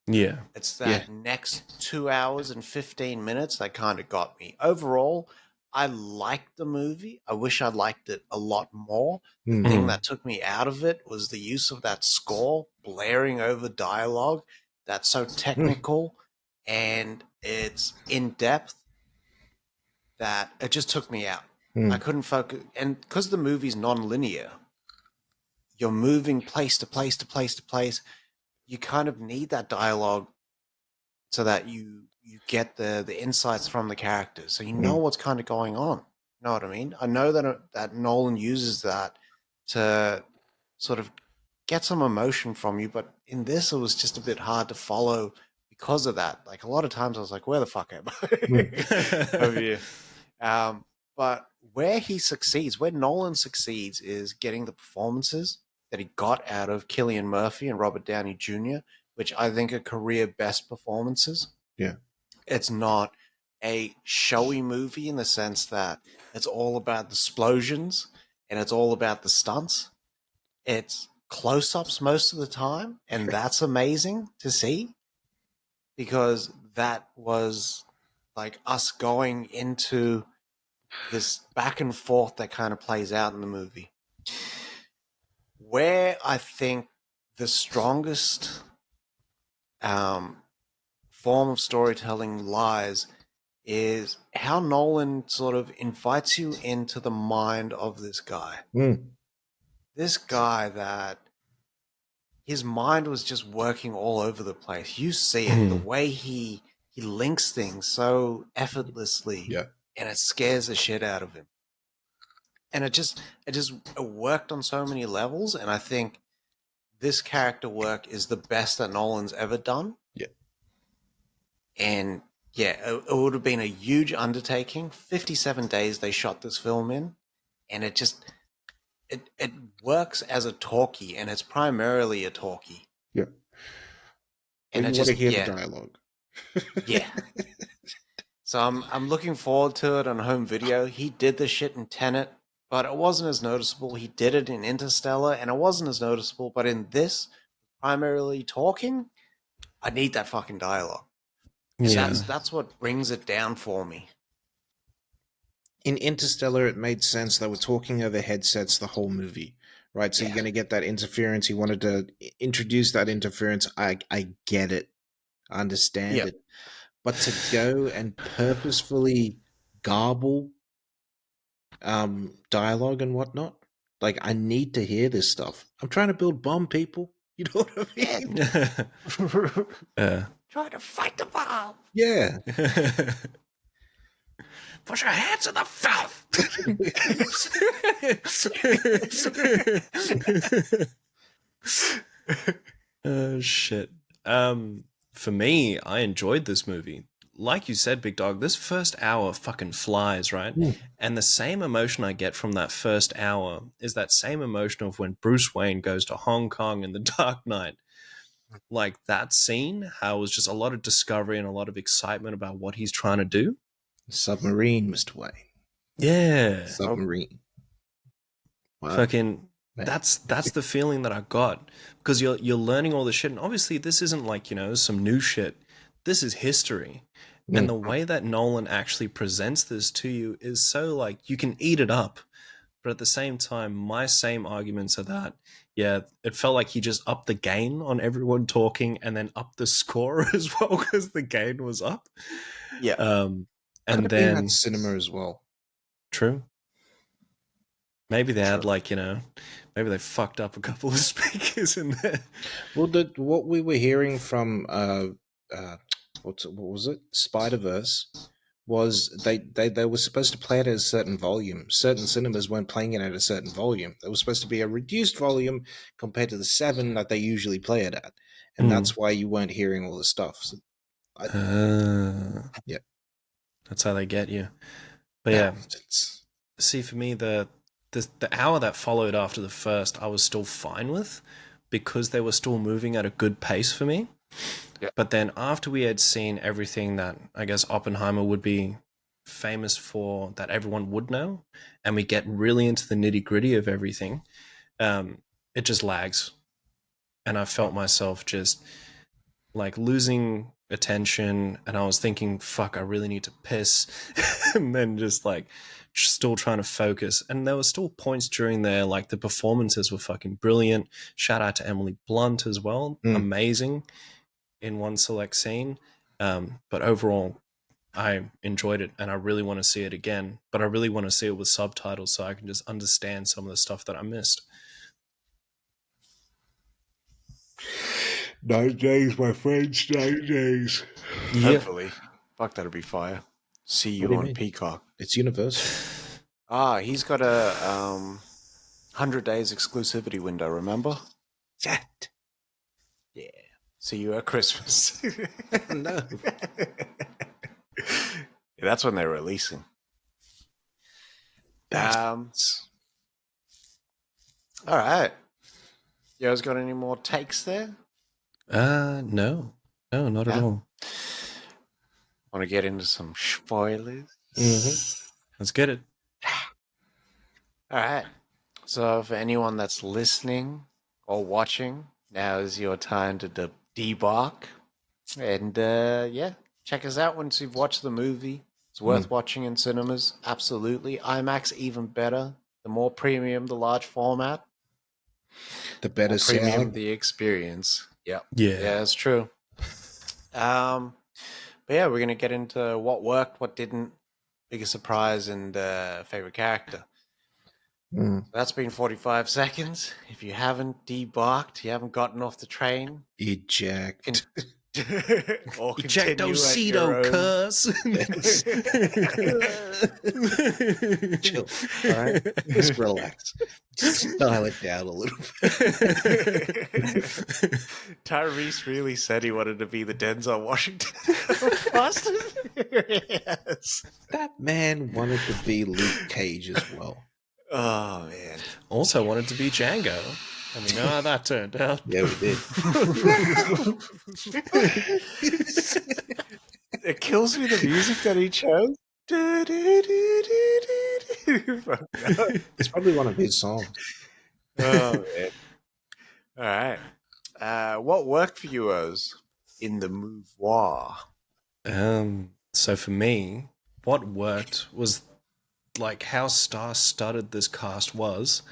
Yeah. It's Yeah. that next 2 hours and 15 minutes that kind of got me. Overall, I liked the movie. I wish I liked it a lot more. The Mhm. thing that took me out of it was the use of that score blaring over dialogue that's so technical and it's in depth that it just took me out. I Mm. couldn't focus. And because the movie's non-linear, you're moving place to place to place to place. You kind of need that dialogue so that you get the insights from the characters, so you know Mm. what's kind of going on. You know what I mean? I know that Nolan uses that to sort of get some emotion from you, but in this it was just a bit hard to follow because of that. Like a lot of times I was like, where the fuck am I? Over here. But where he succeeds, where Nolan succeeds, is getting the performances that he got out of Cillian Murphy and Robert Downey Jr., which I think are career best performances. Yeah. It's not a showy movie in the sense that it's all about the explosions and it's all about the stunts. It's close-ups most of the time, and that's amazing to see because that was like us going into this back and forth that kind of plays out in the movie. Where I think the strongest form of storytelling lies is how Nolan sort of invites you into the mind of this guy. Mm. This guy that his mind was just working all over the place. You see it, the way he links things so effortlessly, Yeah. and it scares the shit out of him. And it worked on so many levels, and I think this character work is the best that Nolan's ever done. Yeah. And yeah, it would have been a huge undertaking. 57 days they shot this film in, and it works as a talkie, and it's primarily a talkie. Yeah. And When it you want to just hear the dialogue. yeah. So I'm looking forward to it on home video. He did the shit in Tenet, but it wasn't as noticeable. He did it in Interstellar, and it wasn't as noticeable. But in this, primarily talking, I need that fucking dialogue. And Yeah. that's what brings it down for me. In Interstellar, it made sense. They were talking over headsets the whole movie, right? So Yeah. you're going to get that interference. He wanted to introduce that interference. I get it. I understand Yep. it. But to go and purposefully garble dialogue and whatnot, like, I need to hear this stuff. I'm trying to build bomb, people. You know what I Yeah. mean? Yeah. Try to fight the bomb. Yeah. Put your hands in the mouth. Oh shit. For me, I enjoyed this movie. Like you said, Big Dog, this first hour fucking flies, right? Mm. And the same emotion I get from that first hour is that same emotion of when Bruce Wayne goes to Hong Kong in The Dark Knight. Like that scene, how it was just a lot of discovery and a lot of excitement about what he's trying to do. Submarine, Mr. Wayne. Yeah. Submarine. Wow. Fucking Man. that's the feeling that I got because you're learning all this shit, and obviously this isn't like, you know, some new shit. This is history. And Mm. the way that Nolan actually presents this to you is so like you can eat it up. But at the same time, my same arguments are that, yeah, it felt like he just upped the gain on everyone talking and then upped the score as well because the gain was up. Yeah. And Could have been then at cinema as well. true. Maybe they had True. like, you know, maybe they fucked up a couple of speakers in there. Well, what we were hearing from what was it? Spider-Verse was they were supposed to play it at a certain volume. Certain cinemas weren't playing it at a certain volume. It was supposed to be a reduced volume compared to the 7 that they usually play it at, and that's why you weren't hearing all the stuff. So yeah, That's how they get you. But yeah, see, for me, the hour that followed after the first, I was still fine with because they were still moving at a good pace for me. Yeah. But then after we had seen everything that I guess Oppenheimer would be famous for, that everyone would know, and we get really into the nitty gritty of everything, it just lags. And I felt myself just like losing attention, and I was thinking, fuck, I really need to piss. And then just like still trying to focus. And there were still points during there, like the performances were fucking brilliant. Shout out to Emily Blunt as well. Amazing in one select scene. But overall, I enjoyed it and I really want to see it again. But I really want to see it with subtitles so I can just understand some of the stuff that I missed. 9 days, my friends, 9 days. Hopefully. Fuck, that'll be fire. See What you do you on mean? Peacock. It's universal. He's got a 100 days exclusivity window, remember? That. Yeah. See you at Christmas. No. Yeah, that's when they're releasing. All right. You guys got any more takes there? No, not at all. Want to get into some spoilers? Let's get it. All right. So for anyone that's listening or watching, now is your time to debark. And yeah, check us out once you've watched the movie. It's worth watching in cinemas. Absolutely. IMAX even better. The more premium, the large format. The better Premium sound. the experience. Yep. Yeah. Yeah, it's true. But yeah, we're gonna get into what worked, what didn't, biggest surprise, and favorite character. So that's been 45 seconds. If you haven't debarked, you haven't gotten off the train, Eject. or Ejectocito, cuz. Chill. All right. Just relax. Just dial it down a little bit. Tyrese really said he wanted to be the Denzel Washington of Fast and Furious. That man wanted to be Luke Cage as well. Oh, man. Also wanted to be Django. And we know how that turned out. Yeah, we did. It kills me the music that he chose. It's probably one of his songs. Oh, man. All right. What worked for you, Oz, in the mouvoir? So for me, what worked was like how star-studded this cast was,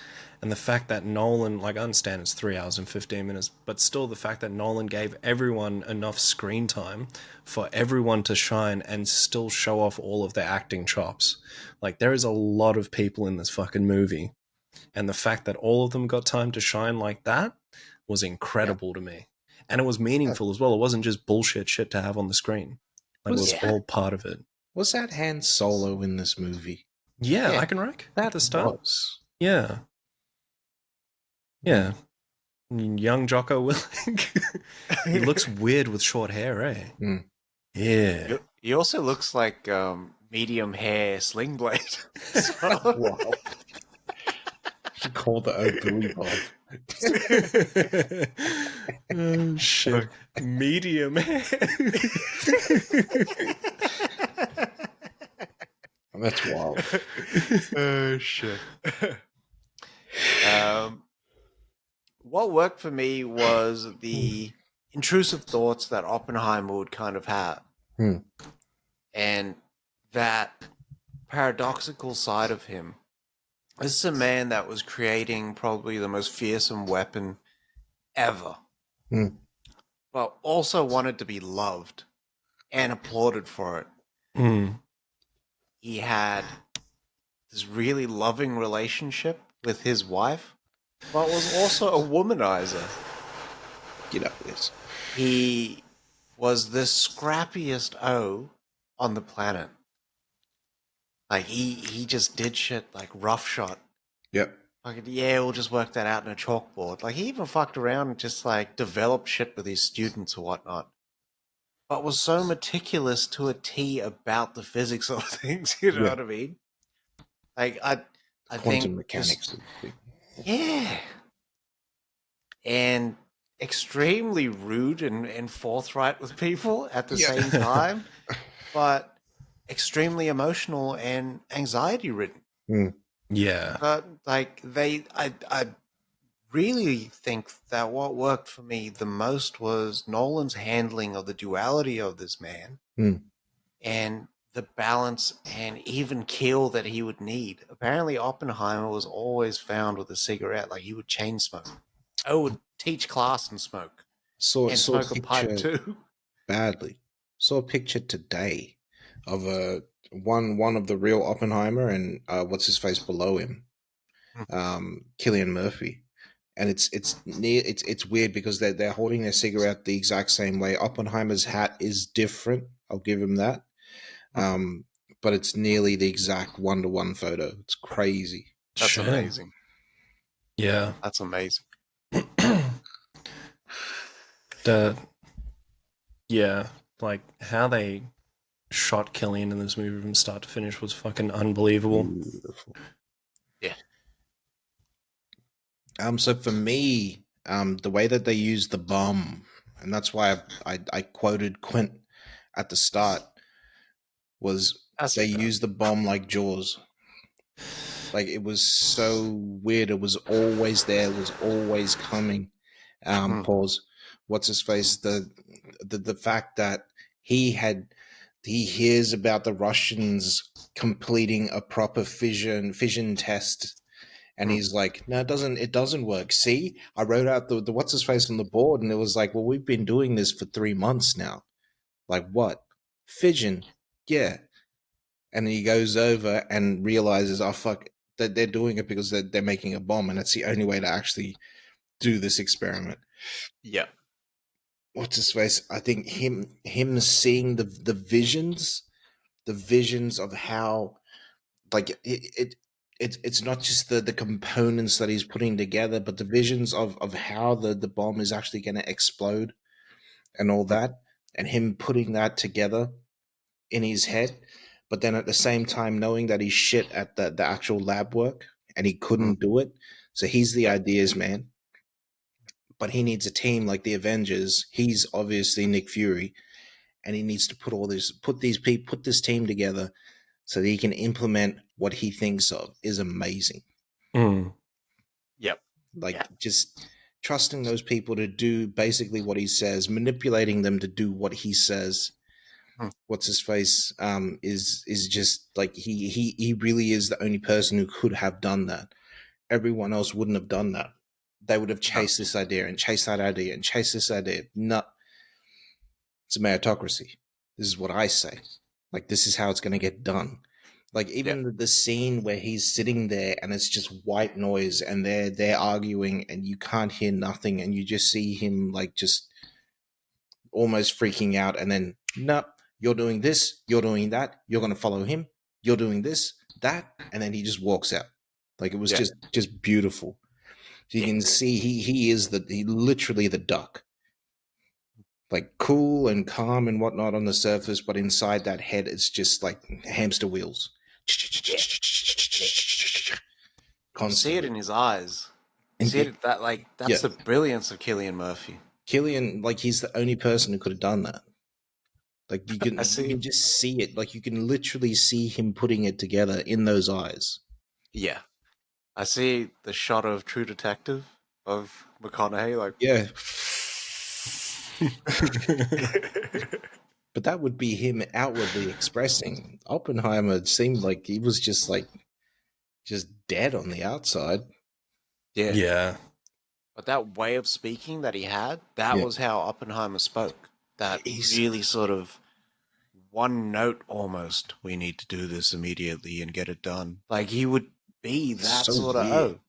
and the fact that Nolan, like, I understand it's 3 hours and 15 minutes, but still the fact that Nolan gave everyone enough screen time for everyone to shine and still show off all of their acting chops. Like, there is a lot of people in this fucking movie, and the fact that all of them got time to shine like that was Yeah. incredible to me. And it was Uh, meaningful as well. It wasn't just bullshit shit to have on the screen. Like, it was Was Yeah. all part of it. was that Han Solo in this movie? Yeah, Yeah. I can wreck at That the start. was. Yeah. Yeah. Young Jocko Willink. He looks weird with short hair, eh? Mm. Yeah. He also looks like medium hair Sling Blade as well. Wow. She called the Billy Bob. Oh, shit. Medium hair. That's wild. Oh shit. um, what worked for me was the intrusive thoughts that Oppenheimer would kind of have, Hmm. and that paradoxical side of him. This is a man that was creating probably the most fearsome weapon ever, Hmm. but also wanted to be loved and applauded for it. Mm. He had this really loving relationship with his wife, but was also a womanizer. Get up this. He was the scrappiest O on the planet. Like he just did shit like roughshod. Yep. Like, yeah, we'll just work that out in a chalkboard. Like he even fucked around and just like developed shit with his students or whatnot. But was so meticulous to a T about the physics of things, you know Yeah. what I mean? Like I Quantum think just mechanics. yeah. And extremely rude and forthright with people at the Yeah. same time, but extremely emotional and anxiety ridden. Mm. Yeah. But like I really think that what worked for me the most was Nolan's handling of the duality of this man Mm. and the balance and even keel that he would need. Apparently, Oppenheimer was always found with a cigarette, like he would chain smoke. I would teach class and smoke, and Saw a smoke a pipe picture too. badly. Saw a picture today of one of the real Oppenheimer and what's his face below him, Killian Murphy. And it's weird because they're holding their cigarette the exact same way. Oppenheimer's hat is different. I'll give him that. Um, but it's nearly the exact 1-to-1 photo. It's crazy. That's Shit. amazing. Yeah. That's amazing. The yeah, like how they shot Killian in this movie from start to finish was fucking unbelievable. Beautiful. Yeah. So for me, the way that they use the bomb, and that's why I quoted Quint at the start, was That's they fair. used the bomb like Jaws. Like it was so weird. It was always there. It was always coming. Pause. What's his face? The fact that he hears about the Russians completing a proper fission test, and he's like, no, it doesn't work. See, I wrote out the what's his face on the board, and it was like, well, we've been doing this for 3 months now. Like what? Fission. Yeah. And he goes over and realizes, oh fuck, that they're doing it because they're making a bomb, and it's the only way to actually do this experiment. Yeah. What's his face? I think him seeing the visions of how, like it's not just the components that he's putting together, but the visions of how the bomb is actually going to explode and all that, and him putting that together in his head, but then at the same time knowing that he's shit at the actual lab work and he couldn't do it. So he's the Yeah. ideas man, but he needs a team like the Avengers. He's obviously Nick Fury, and he needs to put this team together so that he can implement what he thinks of is amazing. Mm. Yep. Like Yeah. just trusting those people to do basically what he says, manipulating them to do what he says, what's his face is just like he really is the only person who could have done that. Everyone else wouldn't have done that. They would have No. chased this idea and chased that idea and chased this idea. No, it's a meritocracy. This is what I say. Like, this is how it's going to get done. Like, Yeah. even the scene where he's sitting there and it's just white noise and they're arguing and you can't hear nothing and you just see him like just almost freaking out, and then no, you're doing this, you're doing that, you're going to follow him, you're doing this, that, and then he just walks out. Like, it was Yeah. just beautiful. So you Yeah. can see he is he literally the duck, like cool and calm and whatnot on the surface, but inside that head it's just like hamster wheels. Yeah. You see it Constantly. in his eyes. You And see it that like yeah, that's the brilliance of Cillian Murphy. Killian, like, he's the only person who could have done that. Like, I you see. can just see it. Like, you can literally see him putting it together in those eyes. Yeah. I see the shot of True Detective of McConaughey, like Yeah. But that would be him outwardly expressing. Oppenheimer seemed like he was just like just dead on the outside. yeah. Yeah. But that way of speaking that he had, that Yeah. was how Oppenheimer spoke. That He's really sort of one note almost. We need to do this immediately and get it done. Like he would be that so sort of weird.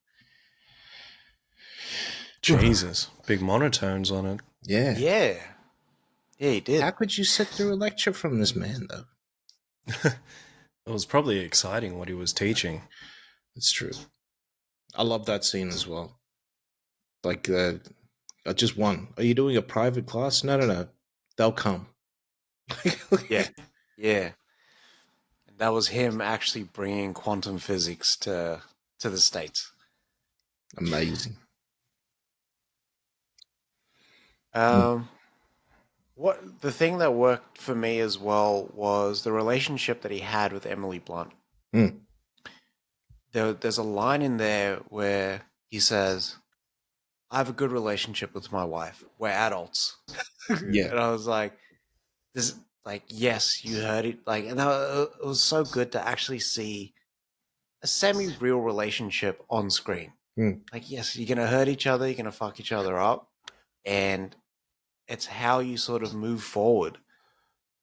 Jesus. Big monotones on it. Yeah. Yeah. Yeah, he did. How could you sit through a lecture from this man though? It was probably exciting what he was teaching. It's true. I love that scene as well. Like just one. Are you doing a private class? No, no, no. They'll come. Yeah. Yeah. And that was him actually bringing quantum physics to the States. Amazing. What the thing that worked for me as well was the relationship that he had with Emily Blunt. Mm. There's a line in there where he says, "I have a good relationship with my wife. We're adults." Yeah. And I was like, "This, like, yes, you heard it." Like, and it was so good to actually see a semi-real relationship on screen. Mm. Like, yes, you're gonna hurt each other, you're gonna fuck each other up, and it's how you sort of move forward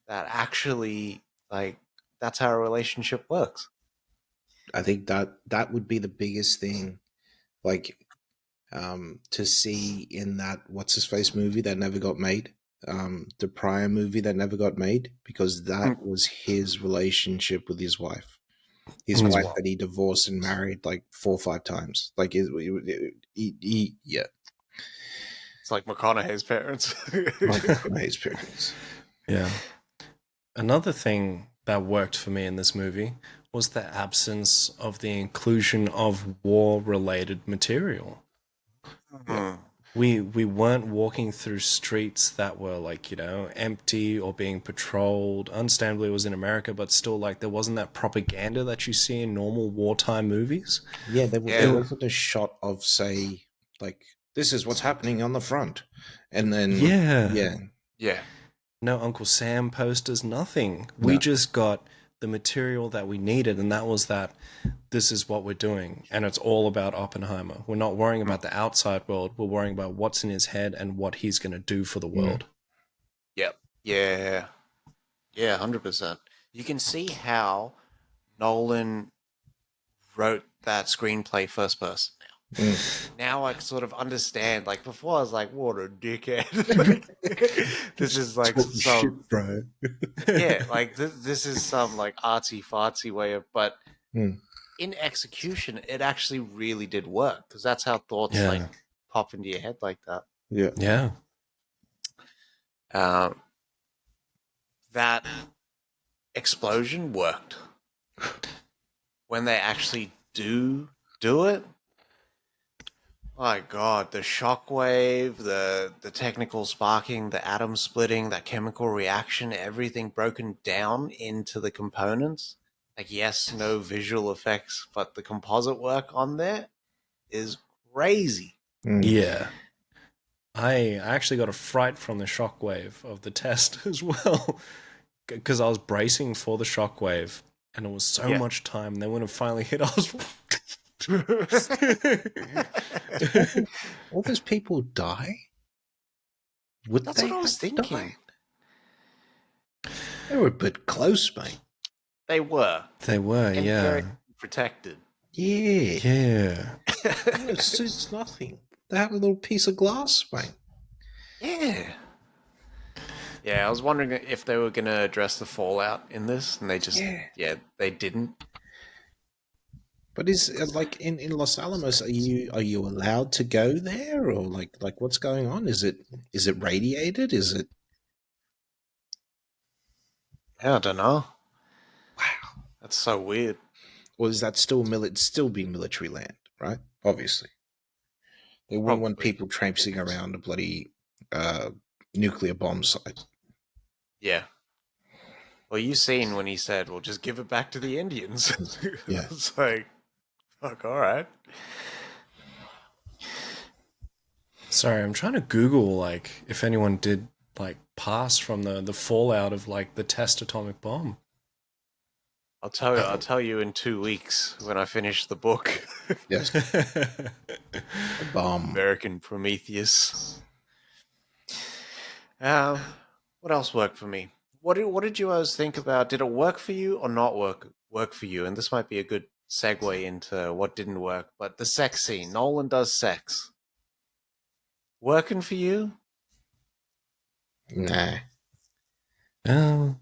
that actually, like, that's how a relationship works. I think that would be the biggest thing, like, to see in that what's his face movie that never got made, the prior movie that never got made, because that was his relationship with his wife. His His wife wife. that he divorced and married like 4 or 5 times. Like, yeah, It's like McConaughey's parents. like his parents. Yeah. Another thing that worked for me in this movie was the absence of the inclusion of war-related material. Hmm. We weren't walking through streets that were like, empty or being patrolled. Understandably, it was in America, but still, like, there wasn't that propaganda that you see in normal wartime movies. Yeah, Yeah. there wasn't a shot of, say, like, this is what's happening on the front, and then Yeah. Yeah. No Uncle Sam posters, nothing. We no, just got the material that we needed, and that was that this is what we're doing, and it's all about Oppenheimer. We're not worrying about the outside world, we're worrying about what's in his head and what he's going to do for the world. Yep. Yeah. Yeah, 100%. You can see how Nolan wrote that screenplay first person now. Now I sort of understand. Like before, I was like, "What a dickhead!" This is like Talking some, shit, bro. yeah, like this is some like artsy fartsy way of, but Mm. in execution, it actually really did work because that's how thoughts like Yeah. pop into your head like that. Yeah. Yeah. That explosion worked when they actually do it. My God, the shockwave, the technical sparking, the atom splitting, that chemical reaction, everything broken down into the components. Like, yes, no visual effects, but the composite work on there is crazy. Mm. Yeah. I actually got a fright from the shockwave of the test as well. because I was bracing for the shockwave, and it was so Yeah. much time. And then when it finally hit, I was. All those people die? Would That's they what I was have thinking. died? They were a bit close, mate. They were. They were, And yeah. very protected. Yeah. Yeah. It suits nothing. They have a little piece of glass, mate. Yeah. Yeah, I was wondering if they were going to address the fallout in this, and they just, they didn't. But is like in Los Alamos, are you allowed to go there, or like what's going on? Is it radiated? Is it Yeah, I don't know. wow? That's so weird. Or is that still be military land, right? Obviously, they wouldn't want Probably. people traipsing around a bloody nuclear bomb site. Yeah. Well, you seen when he said, well, just give it back to the Indians. Yeah. It's like, fuck, all right. Sorry, I'm trying to Google like if anyone did like pass from the fallout of like the test atomic bomb. I'll tell you in 2 weeks when I finish the book. Yes, the bomb. American Prometheus. What else worked for me? What did you guys think about? Did it work for you or not work for you? And this might be a good segue into what didn't work. But the sex scene, Nolan does sex. Working for you? Nah. Oh.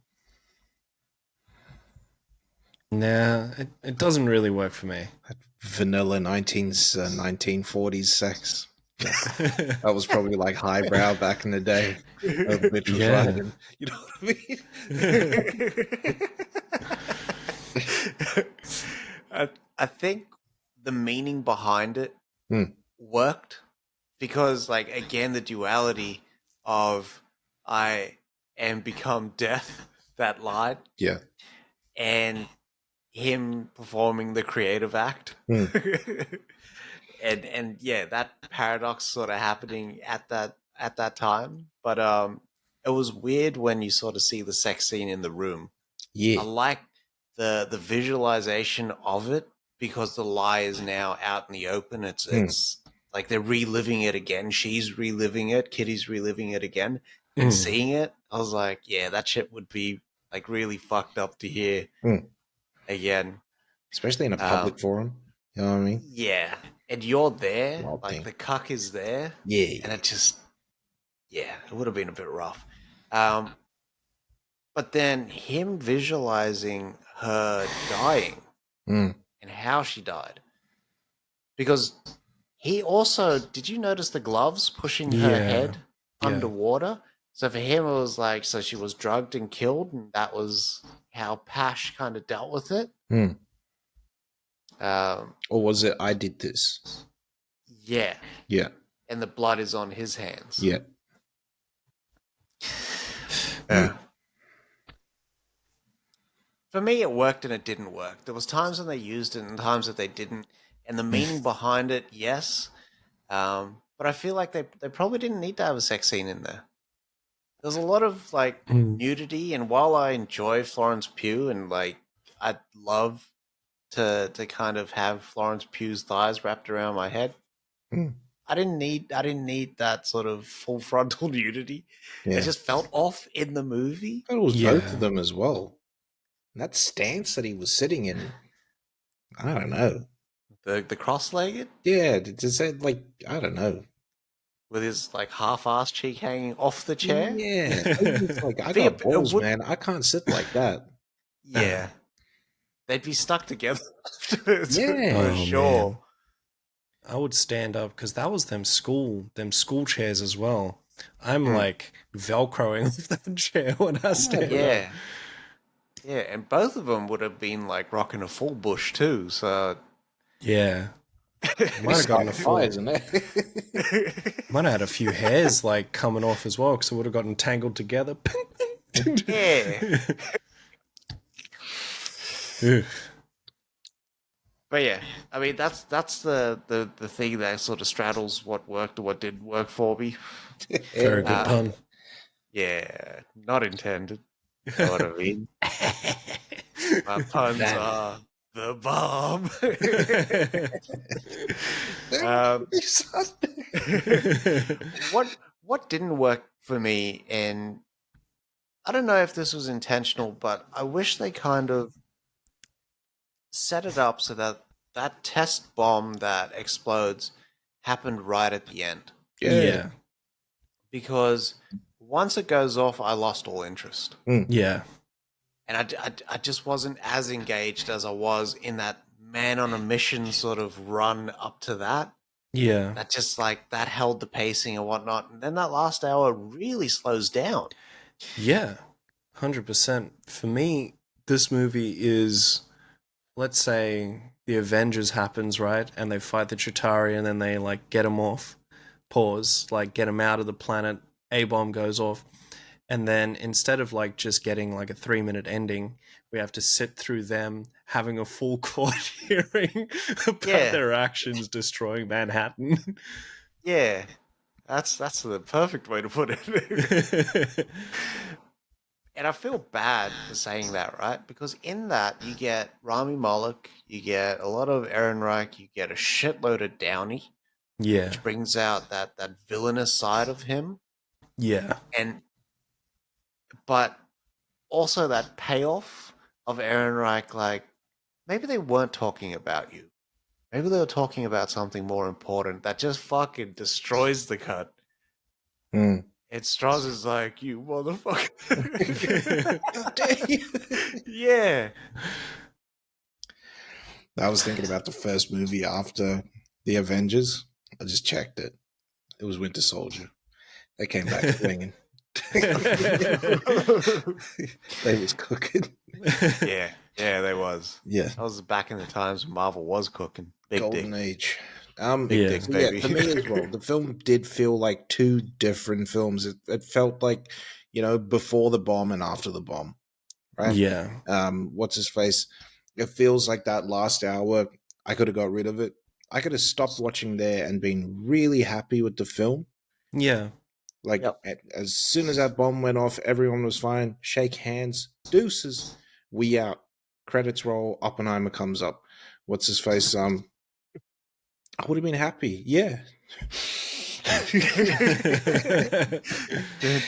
Nah, it doesn't really work for me. Vanilla 1940s sex. That was probably like highbrow back in the day. A bitch was Yeah. riding. You know what I mean? I think the meaning behind it Hmm. worked because, like, again, the duality of I am become death, that line, Yeah. and him performing the creative act. Hmm. and yeah, that paradox sort of happening at that time. But it was weird when you sort of see the sex scene in the room. Yeah. I like the visualization of it because the lie is now out in the open. It's like they're reliving it again. She's reliving it. Kitty's reliving it again. And seeing it, I was like, yeah, that shit would be like really fucked up to hear again. Especially in a public forum. You know what I mean? Yeah. And you're there, Wild like thing. the cuck is there. Yeah. And it just, yeah, it would have been a bit rough. But then him visualizing her dying Mm. and how she died. Because he also, did you notice the gloves pushing her Yeah. head Yeah. underwater? So for him, it was like, so she was drugged and killed, and that was how Pash kind of dealt with it. Mm. Um, Or was it I did this? yeah. Yeah. And the blood is on his hands. Yeah. Yeah. For me, it worked and it didn't work. There was times when they used it and times that they didn't. And the meaning behind it, yes. But I feel like they probably didn't need to have a sex scene in there. There's a lot of like nudity, and while I enjoy Florence Pugh and like I'd love to kind of have Florence Pugh's thighs wrapped around my head, I didn't need that sort of full frontal nudity. Yeah. It just felt off in the movie. It was Yeah. both of them as well. And that stance that he was sitting in, I don't know. The cross-legged Yeah, does that like I don't know. with his like half-ass cheek hanging off the chair. Yeah, it's like I Be a- got balls, it would- man. I can't sit like that. Yeah, they'd be stuck together afterwards, Yeah. for sure. Man. I would stand up because that was them school chairs as well. I'm like velcroing off that chair when I stand Yeah, up. yeah, and both of them would have been like rocking a full bush too. So Yeah. Might have gotten a full. Flies, isn't it? Might have had a few hairs like coming off as well because it would have gotten tangled together. yeah, Ugh. but yeah, I mean that's the thing that sort of straddles what worked or what didn't work for me. Very good pun. Yeah, not intended. You know what I mean? My puns That are the bomb. um, what didn't work for me, and I don't know if this was intentional, but I wish they kind of set it up so that that test bomb that explodes happened right at the end. yeah. Yeah. Because once it goes off, I lost all interest. Yeah. And I just wasn't as engaged as I was in that man on a mission sort of run up to that. Yeah. That just like that held the pacing and whatnot. And then that last hour really slows down. Yeah. 100%. For me, this movie is, let's say the Avengers happens, right? And they fight the Chitauri and then they like get him off. Pause, like get him out of the planet. A bomb goes off. And then instead of like just getting like a 3-minute ending, we have to sit through them having a full court hearing about Yeah. their actions destroying Manhattan. Yeah. That's the perfect way to put it. And I feel bad for saying that, right? Because in that you get Rami Malek, you get a lot of Ehrenreich, you get a shitload of Downey, Yeah. which brings out that villainous side of him. Yeah. And but also that payoff of Ehrenreich, like maybe they weren't talking about you. Maybe they were talking about something more important that just fucking destroys the cut. Mm. And Strauss is like, you motherfucker. How dare you? Yeah. I was thinking about the first movie after the Avengers. I just checked it. It was Winter Soldier. They came back swinging. They was cooking. Yeah. Yeah, they was. Yeah, That was back in the times when Marvel was cooking. Big golden dick. age. Big Yeah. dicks, So yeah, baby. for me as well, the film did feel like two different films. It felt like, before the bomb and after the bomb, right? Yeah. What's his face? It feels like that last hour, I could have got rid of it. I could have stopped watching there and been really happy with the film. Yeah. Like, Yep. as soon as that bomb went off, everyone was fine. Shake hands, deuces, we out. Credits roll, Oppenheimer comes up. What's his face? I would have been happy. Yeah.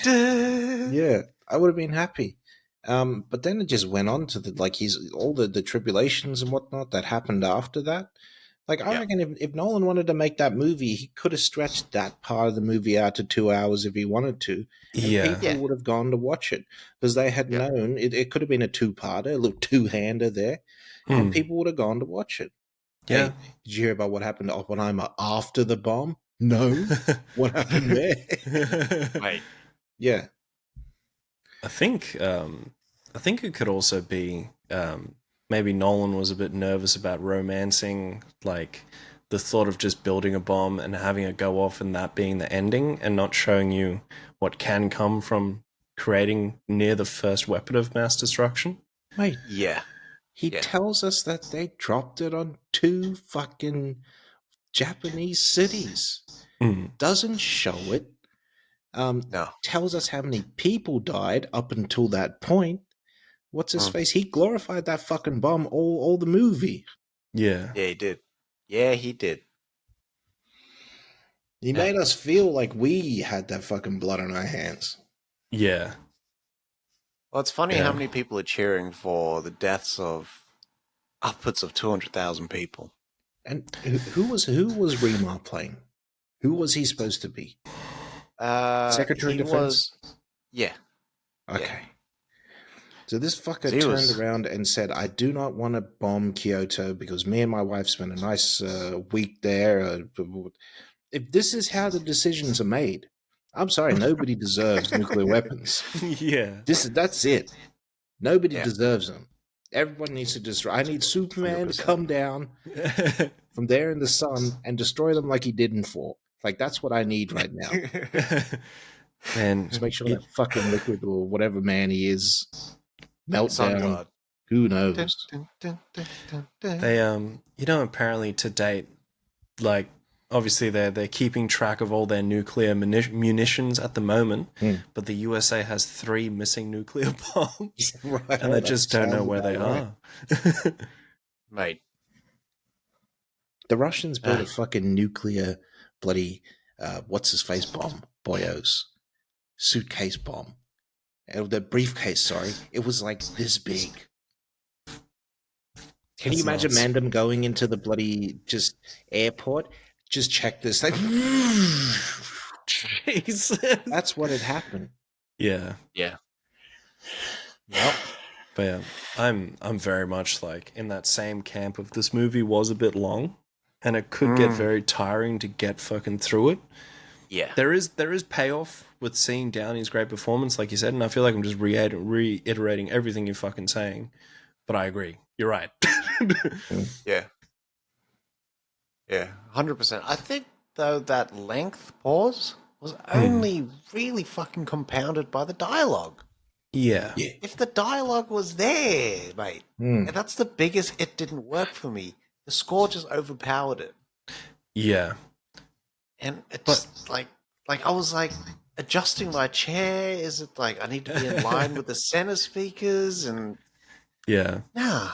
Yeah, I would have been happy. But then it just went on to all the tribulations and whatnot that happened after that. Like, I Yeah. reckon if Nolan wanted to make that movie, he could have stretched that part of the movie out to 2 hours if he wanted to, and Yeah. people Yeah. would have gone to watch it because they had Yeah. known it could have been a two-parter, a little two-hander there, and Hmm. people would have gone to watch it. Yeah. Hey, did you hear about what happened to Oppenheimer after the bomb? No. What happened there? Wait. Yeah. I think it could also be maybe Nolan was a bit nervous about romancing like the thought of just building a bomb and having it go off and that being the ending and not showing you what can come from creating near the first weapon of mass destruction. Wait, Yeah. he Yeah. tells us that they dropped it on 2 fucking Japanese cities. Mm. Doesn't show it. No. Tells us how many people died up until that point. What's his Mm. face? He glorified that fucking bomb all the movie. Yeah. Yeah, he did. Yeah, he did. He made us feel like we had that fucking blood on our hands. Yeah. Well, it's funny Yeah. how many people are cheering for the deaths of upwards of 200,000 people. And who was Remar playing? Who was he supposed to be? Secretary He of Defense? yeah. Okay. So this fucker So he turned was- around and said, I do not want to bomb Kyoto because me and my wife spent a nice week there. If this is how the decisions are made, I'm sorry, nobody deserves nuclear weapons. Yeah. That's it. Nobody Yeah. deserves them. Everyone needs to destroy. I need Superman to 100%. come down from there in the sun and destroy them like he did in 4. Like, that's what I need right now. And Just make sure that fucking liquid or whatever man he is melt Sun down. God. Who knows? they apparently to date, like obviously they're keeping track of all their nuclear munitions at the moment, but the USA has 3 missing nuclear bombs, Right. and Oh, they that just don't know sounds where they about right. are. Mate. The Russians built Ah. a fucking nuclear bloody what's his face bomb, boyos, suitcase bomb, the briefcase. Sorry, it was like this big. Can you That's imagine nuts. Mandem going into the bloody just airport? Just check this. Like, Jesus. that's what had happened. Yeah. Yeah. Yep. But yeah, I'm very much like in that same camp of this movie was a bit long, and it could get very tiring to get fucking through it. Yeah. There is payoff with seeing Downey's great performance, like you said, and I feel like I'm just reiterating everything you're fucking saying. But I agree, you're right. Yeah. Yeah. 100%. I think though that length pause was only really fucking compounded by the dialogue. Yeah, Yeah. If the dialogue was there, mate, and that's the biggest it didn't work for me. The score just overpowered it. yeah, And it but just like I was like adjusting my chair. Is it like I need to be in line with the center speakers? And yeah, nah.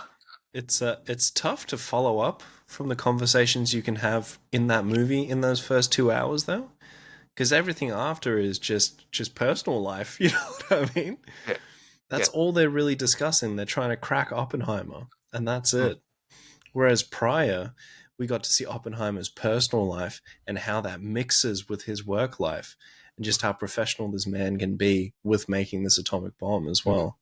it's tough to follow up from the conversations you can have in that movie in those first 2 hours, though, because everything after is just personal life. You know what I mean? Yeah. That's all they're really discussing. They're trying to crack Oppenheimer, and that's it. Whereas prior, we got to see Oppenheimer's personal life and how that mixes with his work life, and just how professional this man can be with making this atomic bomb as well.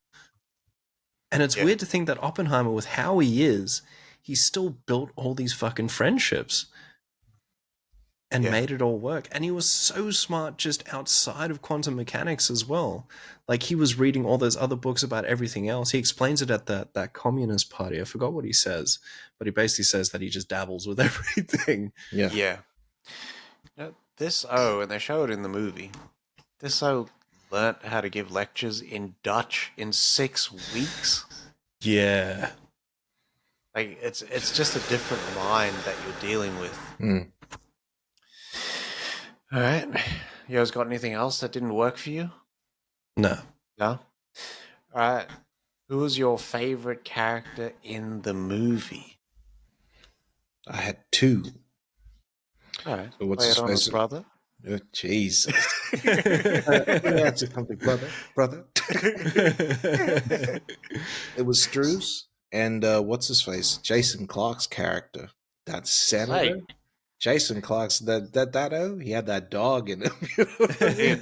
And it's weird to think that Oppenheimer, with how he is, he still built all these fucking friendships and made it all work. And he was so smart just outside of quantum mechanics as well. Like, he was reading all those other books about everything else. He explains it at that communist party. I forgot what he says, but he basically says that he just dabbles with everything. Yeah. Yeah. And they show it in the movie. This O learnt how to give lectures in Dutch in 6 weeks. Yeah. Like it's just a different mind that you're dealing with. All right. You guys got anything else that didn't work for you? No. No? All right. Who was your favorite character in the movie? I had 2. All right. So what's Play his it on us, face? brother. Oh, Jesus. That's a something, brother. It was Struce and what's his face? Jason Clarke's character. That senator. Hey. Jason Clarke's that he had that dog in him. He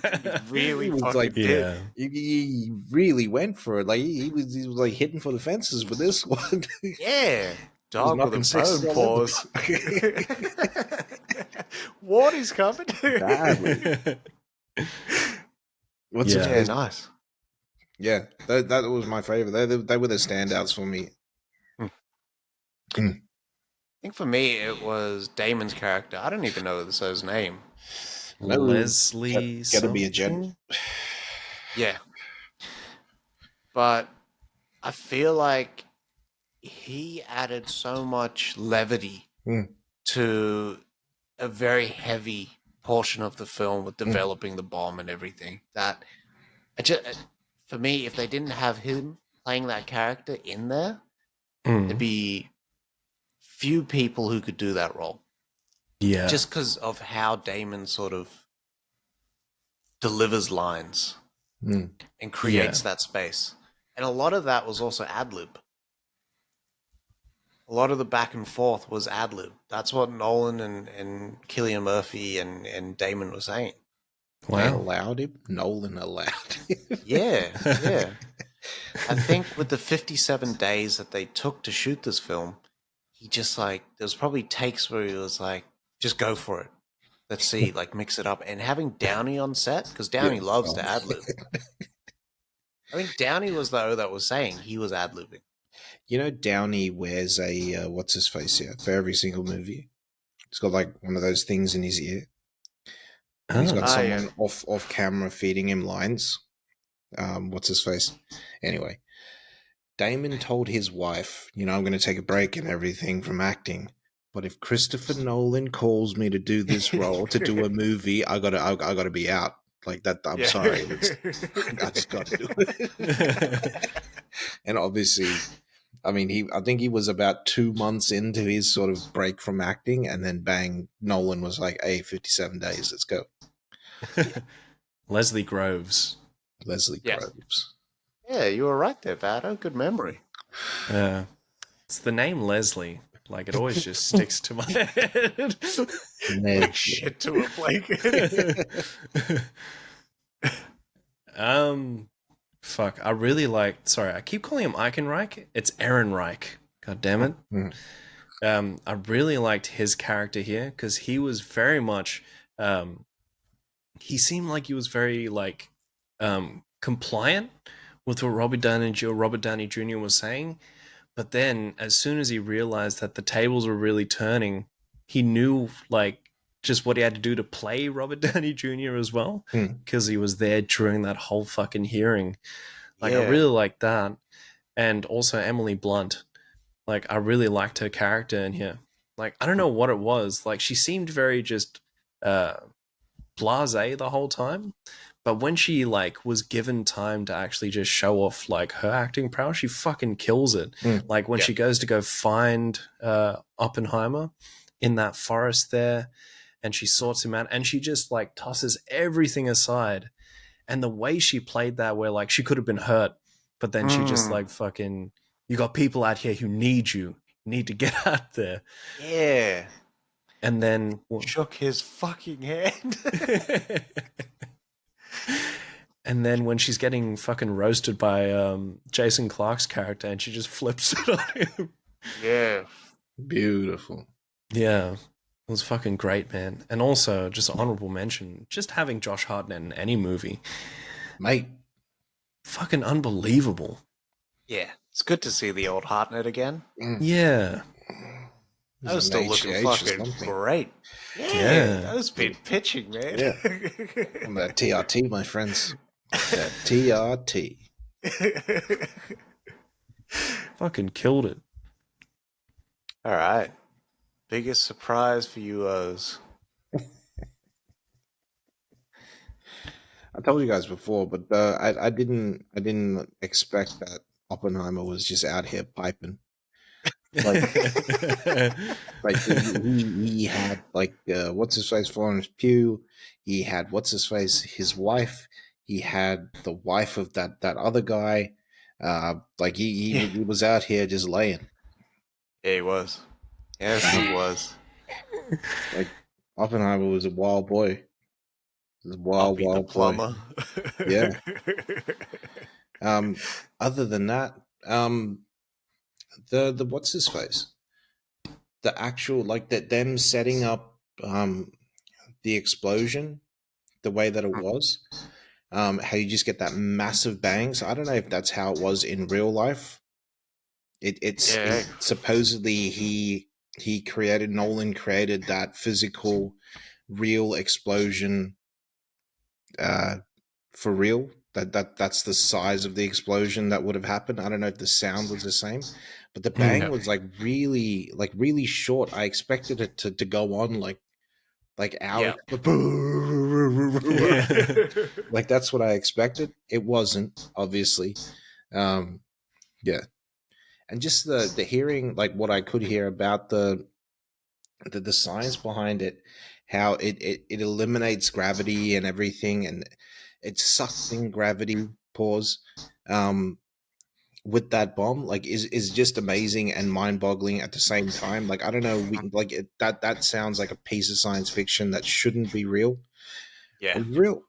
really He was fucking like, did. Yeah. he really went for it. Like he was like hitting for the fences for this one. Yeah. He was Dog with knocking a sixes bone all over. paws. What is coming? Badly. What's his Yeah. face? Nice. Yeah, that was my favorite. They were the standouts for me. I think for me it was Damon's character. I don't even know his name. Leslie Gotta be a gen. something? Yeah. But I feel like he added so much levity to a very heavy portion of the film with developing the bomb and everything. That for me, if they didn't have him playing that character in there, there'd be few people who could do that role. Yeah. Just because of how Damon sort of delivers lines and creates that space. And a lot of that was also ad-lib. A lot of the back and forth was ad-lib. That's what Nolan and Cillian Murphy and Damon were saying. They Wow. allowed him. Nolan allowed him. Yeah, yeah. I think with the 57 days that they took to shoot this film, he just like, there was probably takes where he was like, just go for it. Let's see, like mix it up. And having Downey on set, because Downey loves to ad-lib. I think Downey was the O that was saying he was ad-libbing. You know, Downey wears a what's his face here for every single movie. He's got like one of those things in his ear. And he's got someone off camera feeding him lines. What's his face? Anyway, Damon told his wife, "You know, I'm going to take a break and everything from acting. but if Christopher Nolan calls me to do this role, to do a movie, I gotta be out. Like that. I'm Yeah. sorry. I just got to do it. And obviously, I mean, I think he was about 2 months into his sort of break from acting, and then bang, Nolan was like, "Hey, 57 days, let's go." Leslie Groves. Leslie Yeah. Groves. Yeah, you were right there, Vado. Good memory. It's the name Leslie. Like, it always just sticks to my head. Like shit to a blanket. Fuck. I really like. Sorry, I keep calling him Eichenreich. It's Ehrenreich. God damn it. I really liked his character here because he was very much. He seemed like he was very like compliant with what Robert Downey Jr. was saying. But then, as soon as he realized that the tables were really turning, he knew like just what he had to do to play Robert Downey Jr. as well, because he was there during that whole fucking hearing. Like, I Yeah. really liked that, and also Emily Blunt. Like, I really liked her character in here. Like, I don't know what it was. Like, she seemed very just blasé the whole time. But when she like was given time to actually just show off like her acting prowess, she fucking kills it. Like when she goes to go find Oppenheimer in that forest there, and she sorts him out, and she just like tosses everything aside. And the way she played that, where like she could have been hurt, but then she just like fucking, you got people out here who need you, need to get out there. Yeah. And then Shook his fucking hand. And then when she's getting fucking roasted by Jason Clarke's character, and she just flips it on him. Yeah. Beautiful. Yeah. It was fucking great, man. And also, just an honorable mention, just having Josh Hartnett in any movie. Mate. Fucking unbelievable. Yeah. It's good to see the old Hartnett again. Yeah. I was still looking fucking great. Yeah. That was been pitching, man. Yeah. I'm that TRT, my friends. That TRT. Fucking killed it. All right. Biggest surprise for you, O's. I told you guys before, but I didn't expect that Oppenheimer was just out here piping. Like he had like what's his face, Florence Pugh. He had what's his face, his wife. He had the wife of that other guy. Like he was out here just laying. Yeah, he was. Yes, he was. Like Oppenheimer was a wild boy. This wild Poppy the boy. plumber. Yeah. Other than that, the what's his face? The actual like that them setting up the explosion the way that it was. How you just get that massive bang. So I don't know if that's how it was in real life. It's supposedly Nolan created that physical, real explosion for real. That's the size of the explosion that would have happened. I don't know if the sound was the same, but the bang was like really short. I expected it to go on like Alex, like that's what I expected. It wasn't, obviously. Yeah, and just the hearing, like what I could hear about the science behind it, how it eliminates gravity and everything, and it sucks in gravity. Pause. With that bomb, like is just amazing and mind-boggling at the same time. Like I don't know, that sounds like a piece of science fiction that shouldn't be real. Yeah. It's real.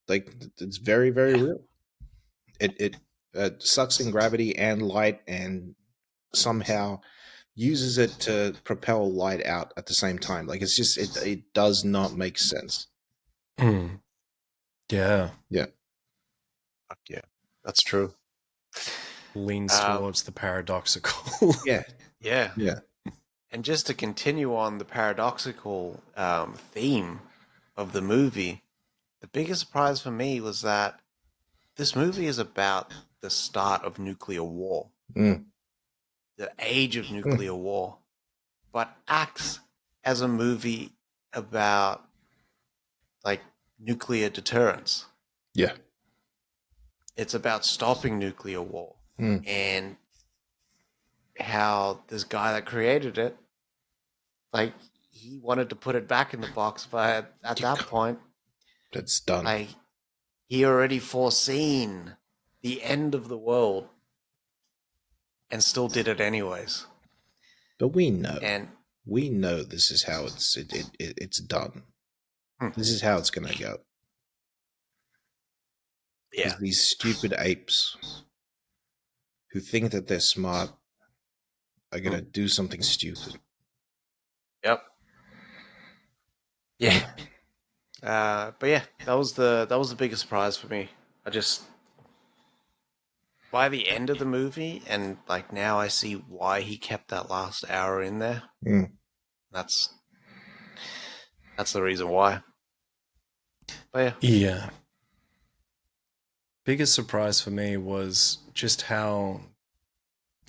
Like it's very very real. It sucks in gravity and light, and somehow uses it to propel light out at the same time. Like it's just it does not make sense. Yeah. Yeah. Fuck yeah. That's true. Leans towards the paradoxical. Yeah. Yeah. Yeah. And just to continue on the paradoxical theme of the movie, the biggest surprise for me was that this movie is about the start of nuclear war, the age of nuclear war. but acts as a movie about like nuclear deterrence. Yeah. It's about stopping nuclear war Mm. and how this guy that created it, like, he wanted to put it back in the box, but at that point, That's done. like, he already foreseen the end of the world and still did it anyways. But we know And this is how it's done. Hmm. This is how it's gonna go. yeah, Because these stupid apes who think that they're smart are gonna do something stupid. yep, yeah. But yeah, that was the biggest surprise for me. I just by the end of the movie, and like now I see why he kept that last hour in there. Mm. That's the reason why. But yeah, Yeah. Biggest surprise for me was just how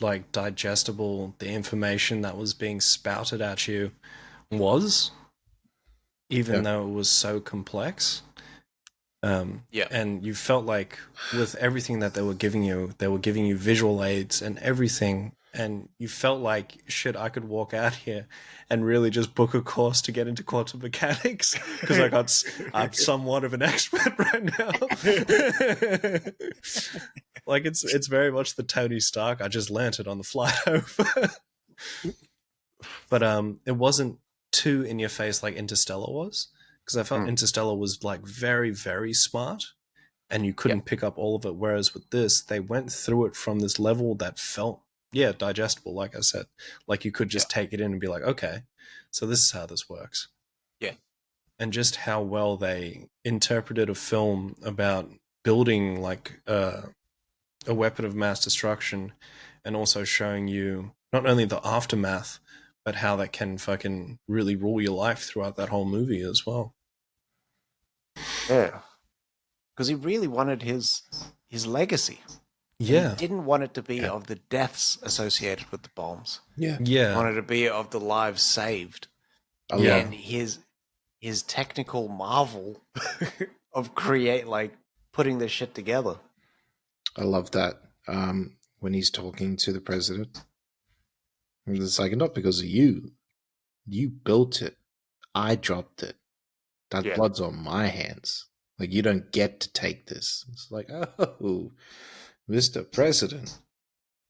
like digestible the information that was being spouted at you was, even Yeah. though it was so complex. Yeah. And you felt like with everything that they were giving you visual aids and everything. And you felt like, shit, I could walk out here and really just book a course to get into quantum mechanics because I'm somewhat of an expert right now. Like it's very much the Tony Stark. I just learnt it on the flight over. But it wasn't too in your face like Interstellar was, because I felt Interstellar was like very, very smart and you couldn't pick up all of it. Whereas with this, they went through it from this level that felt, yeah, digestible, like I said. Like you could just take it in and be like, okay, so this is how this works. Yeah. And just how well they interpreted a film about building like a weapon of mass destruction and also showing you not only the aftermath, but how that can fucking really rule your life throughout that whole movie as well. Yeah. Because he really wanted his legacy. Yeah. He didn't want it to be of the deaths associated with the bombs. Yeah. He Yeah. wanted it to be of the lives saved. Yeah. And his technical marvel of putting this shit together. I love that. When he's talking to the president, it's like, not because of you. You built it. I dropped it. That blood's on my hands. Like, you don't get to take this. It's like, oh, Mr. President.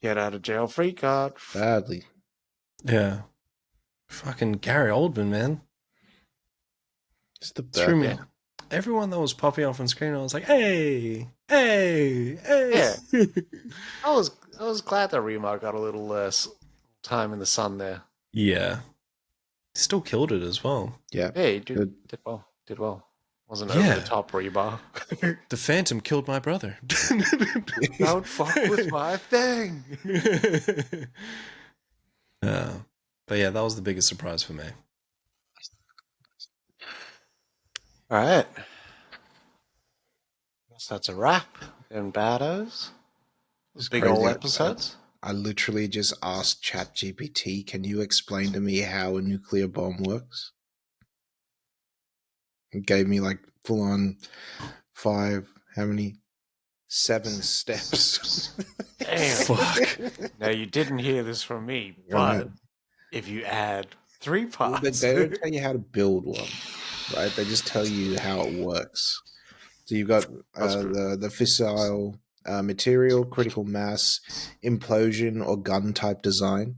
Get out of jail free card. Badly. Yeah. Fucking Gary Oldman, man. It's the Threw me. best. Everyone that was popping off on screen, I was like, hey, hey, hey. Yeah. I was glad that Remar got a little less time in the sun there. Yeah. Still killed it as well. Yeah. Yeah, he did well. Did well. Wasn't over the top Rebar. The Phantom killed my brother. Don't fuck with my thing. But yeah, that was the biggest surprise for me. All right. Guess that's a wrap. And baddos. Big crazy. old episodes. I literally just asked ChatGPT, can you explain to me how a nuclear bomb works? It gave me like full on 7 steps. Damn. Fuck. Now, you didn't hear this from me, but if you add 3 parts. Well, they don't tell you how to build one, right? They just tell you how it works. So you've got the fissile material, critical mass, implosion or gun type design,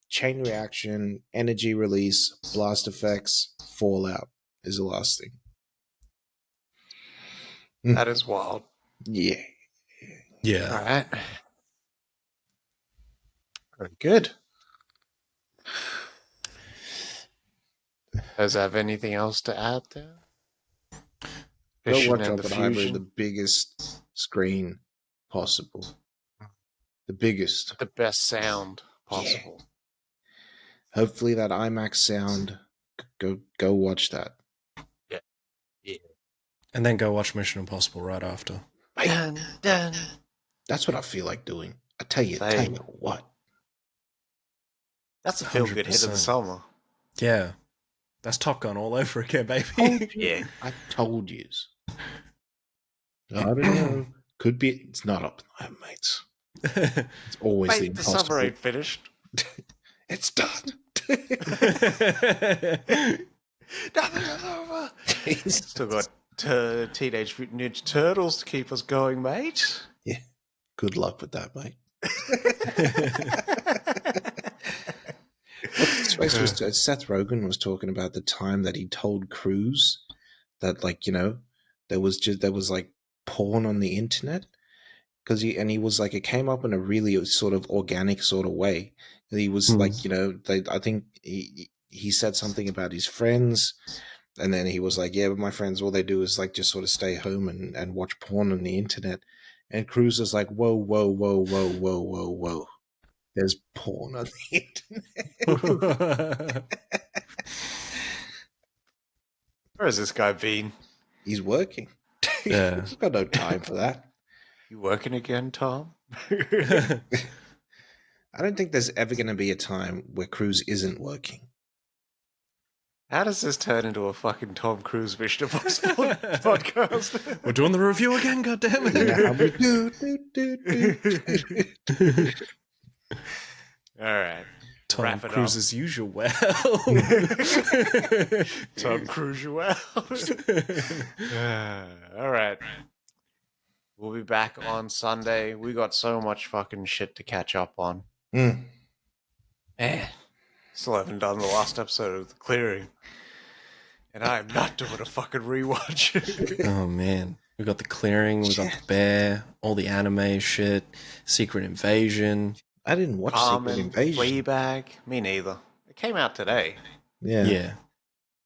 chain reaction, energy release, blast effects, fallout is the last thing. That is wild. Yeah. Yeah. All right. Very good. Does have anything else to add there? Go watch Oppenheimer in the biggest screen possible. The biggest. The best sound possible. Yeah. Hopefully that IMAX sound. Go watch that. Yeah. Yeah. And then go watch Mission Impossible right after. Dun, dun. That's what I feel like doing. I tell you what. That's a feel-good hit of the 100%. summer. Yeah. That's Top Gun all over again, Told baby. you. Yeah. I told you. I don't know. Could be. It's not Oppenheimer, mates. It's always the Mate, the summer impossible. ain't finished. It's done. Nothing's over. Still got Teenage Mutant Ninja Turtles to keep us going, mate. Yeah. Good luck with that, mate. Seth Rogen was talking about the time that he told Cruise that, like, there was like porn on the internet, because he was like, it came up in a really sort of organic sort of way. He was like, I think he said something about his friends, and then he was like, yeah, but my friends, all they do is like just sort of stay home and watch porn on the internet. And Cruz is like, whoa, whoa, whoa, whoa, whoa, whoa, whoa. There's porn on the internet. Where has this guy been? He's working. Yeah. He's got no time for that. You working again, Tom? I don't think there's ever going to be a time where Cruz isn't working. How does this turn into a fucking Tom Cruise Mission Impossible podcast? We're doing the review again, goddammit. All right. Tom Wrap it Cruise up. as usual. Well. Tom Cruise, you well. All right. We'll be back on Sunday. We got so much fucking shit to catch up on. Still haven't done the last episode of The Clearing. And I am not doing a fucking rewatch. Oh, man. We got The Clearing, we got The Bear, all the anime shit, Secret Invasion. I didn't watch Carmen, Secret Invasion. Fleabag. Me neither. It came out today. Yeah.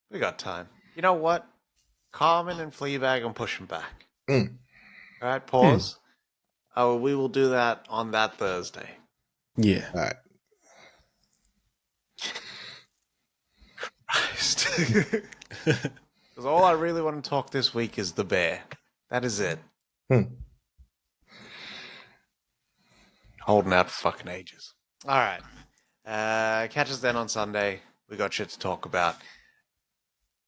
We got time. You know what? Carmen and Fleabag, I'm pushing back. All right, pause. Oh, we will do that on that Thursday. Yeah. All right. Christ. Because all I really want to talk this week is The Bear. That is it. Holding out for fucking ages. All right. Catch us then on Sunday. We got shit to talk about.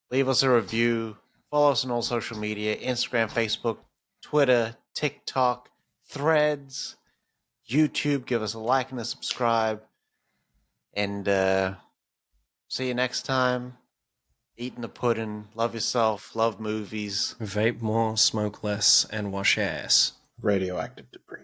Leave us a review. Follow us on all social media. Instagram, Facebook, Twitter, TikTok, Threads, YouTube. Give us a like and a subscribe. And see you next time. Eating the pudding. Love yourself. Love movies. Vape more, smoke less, and wash your ass. Radioactive debris.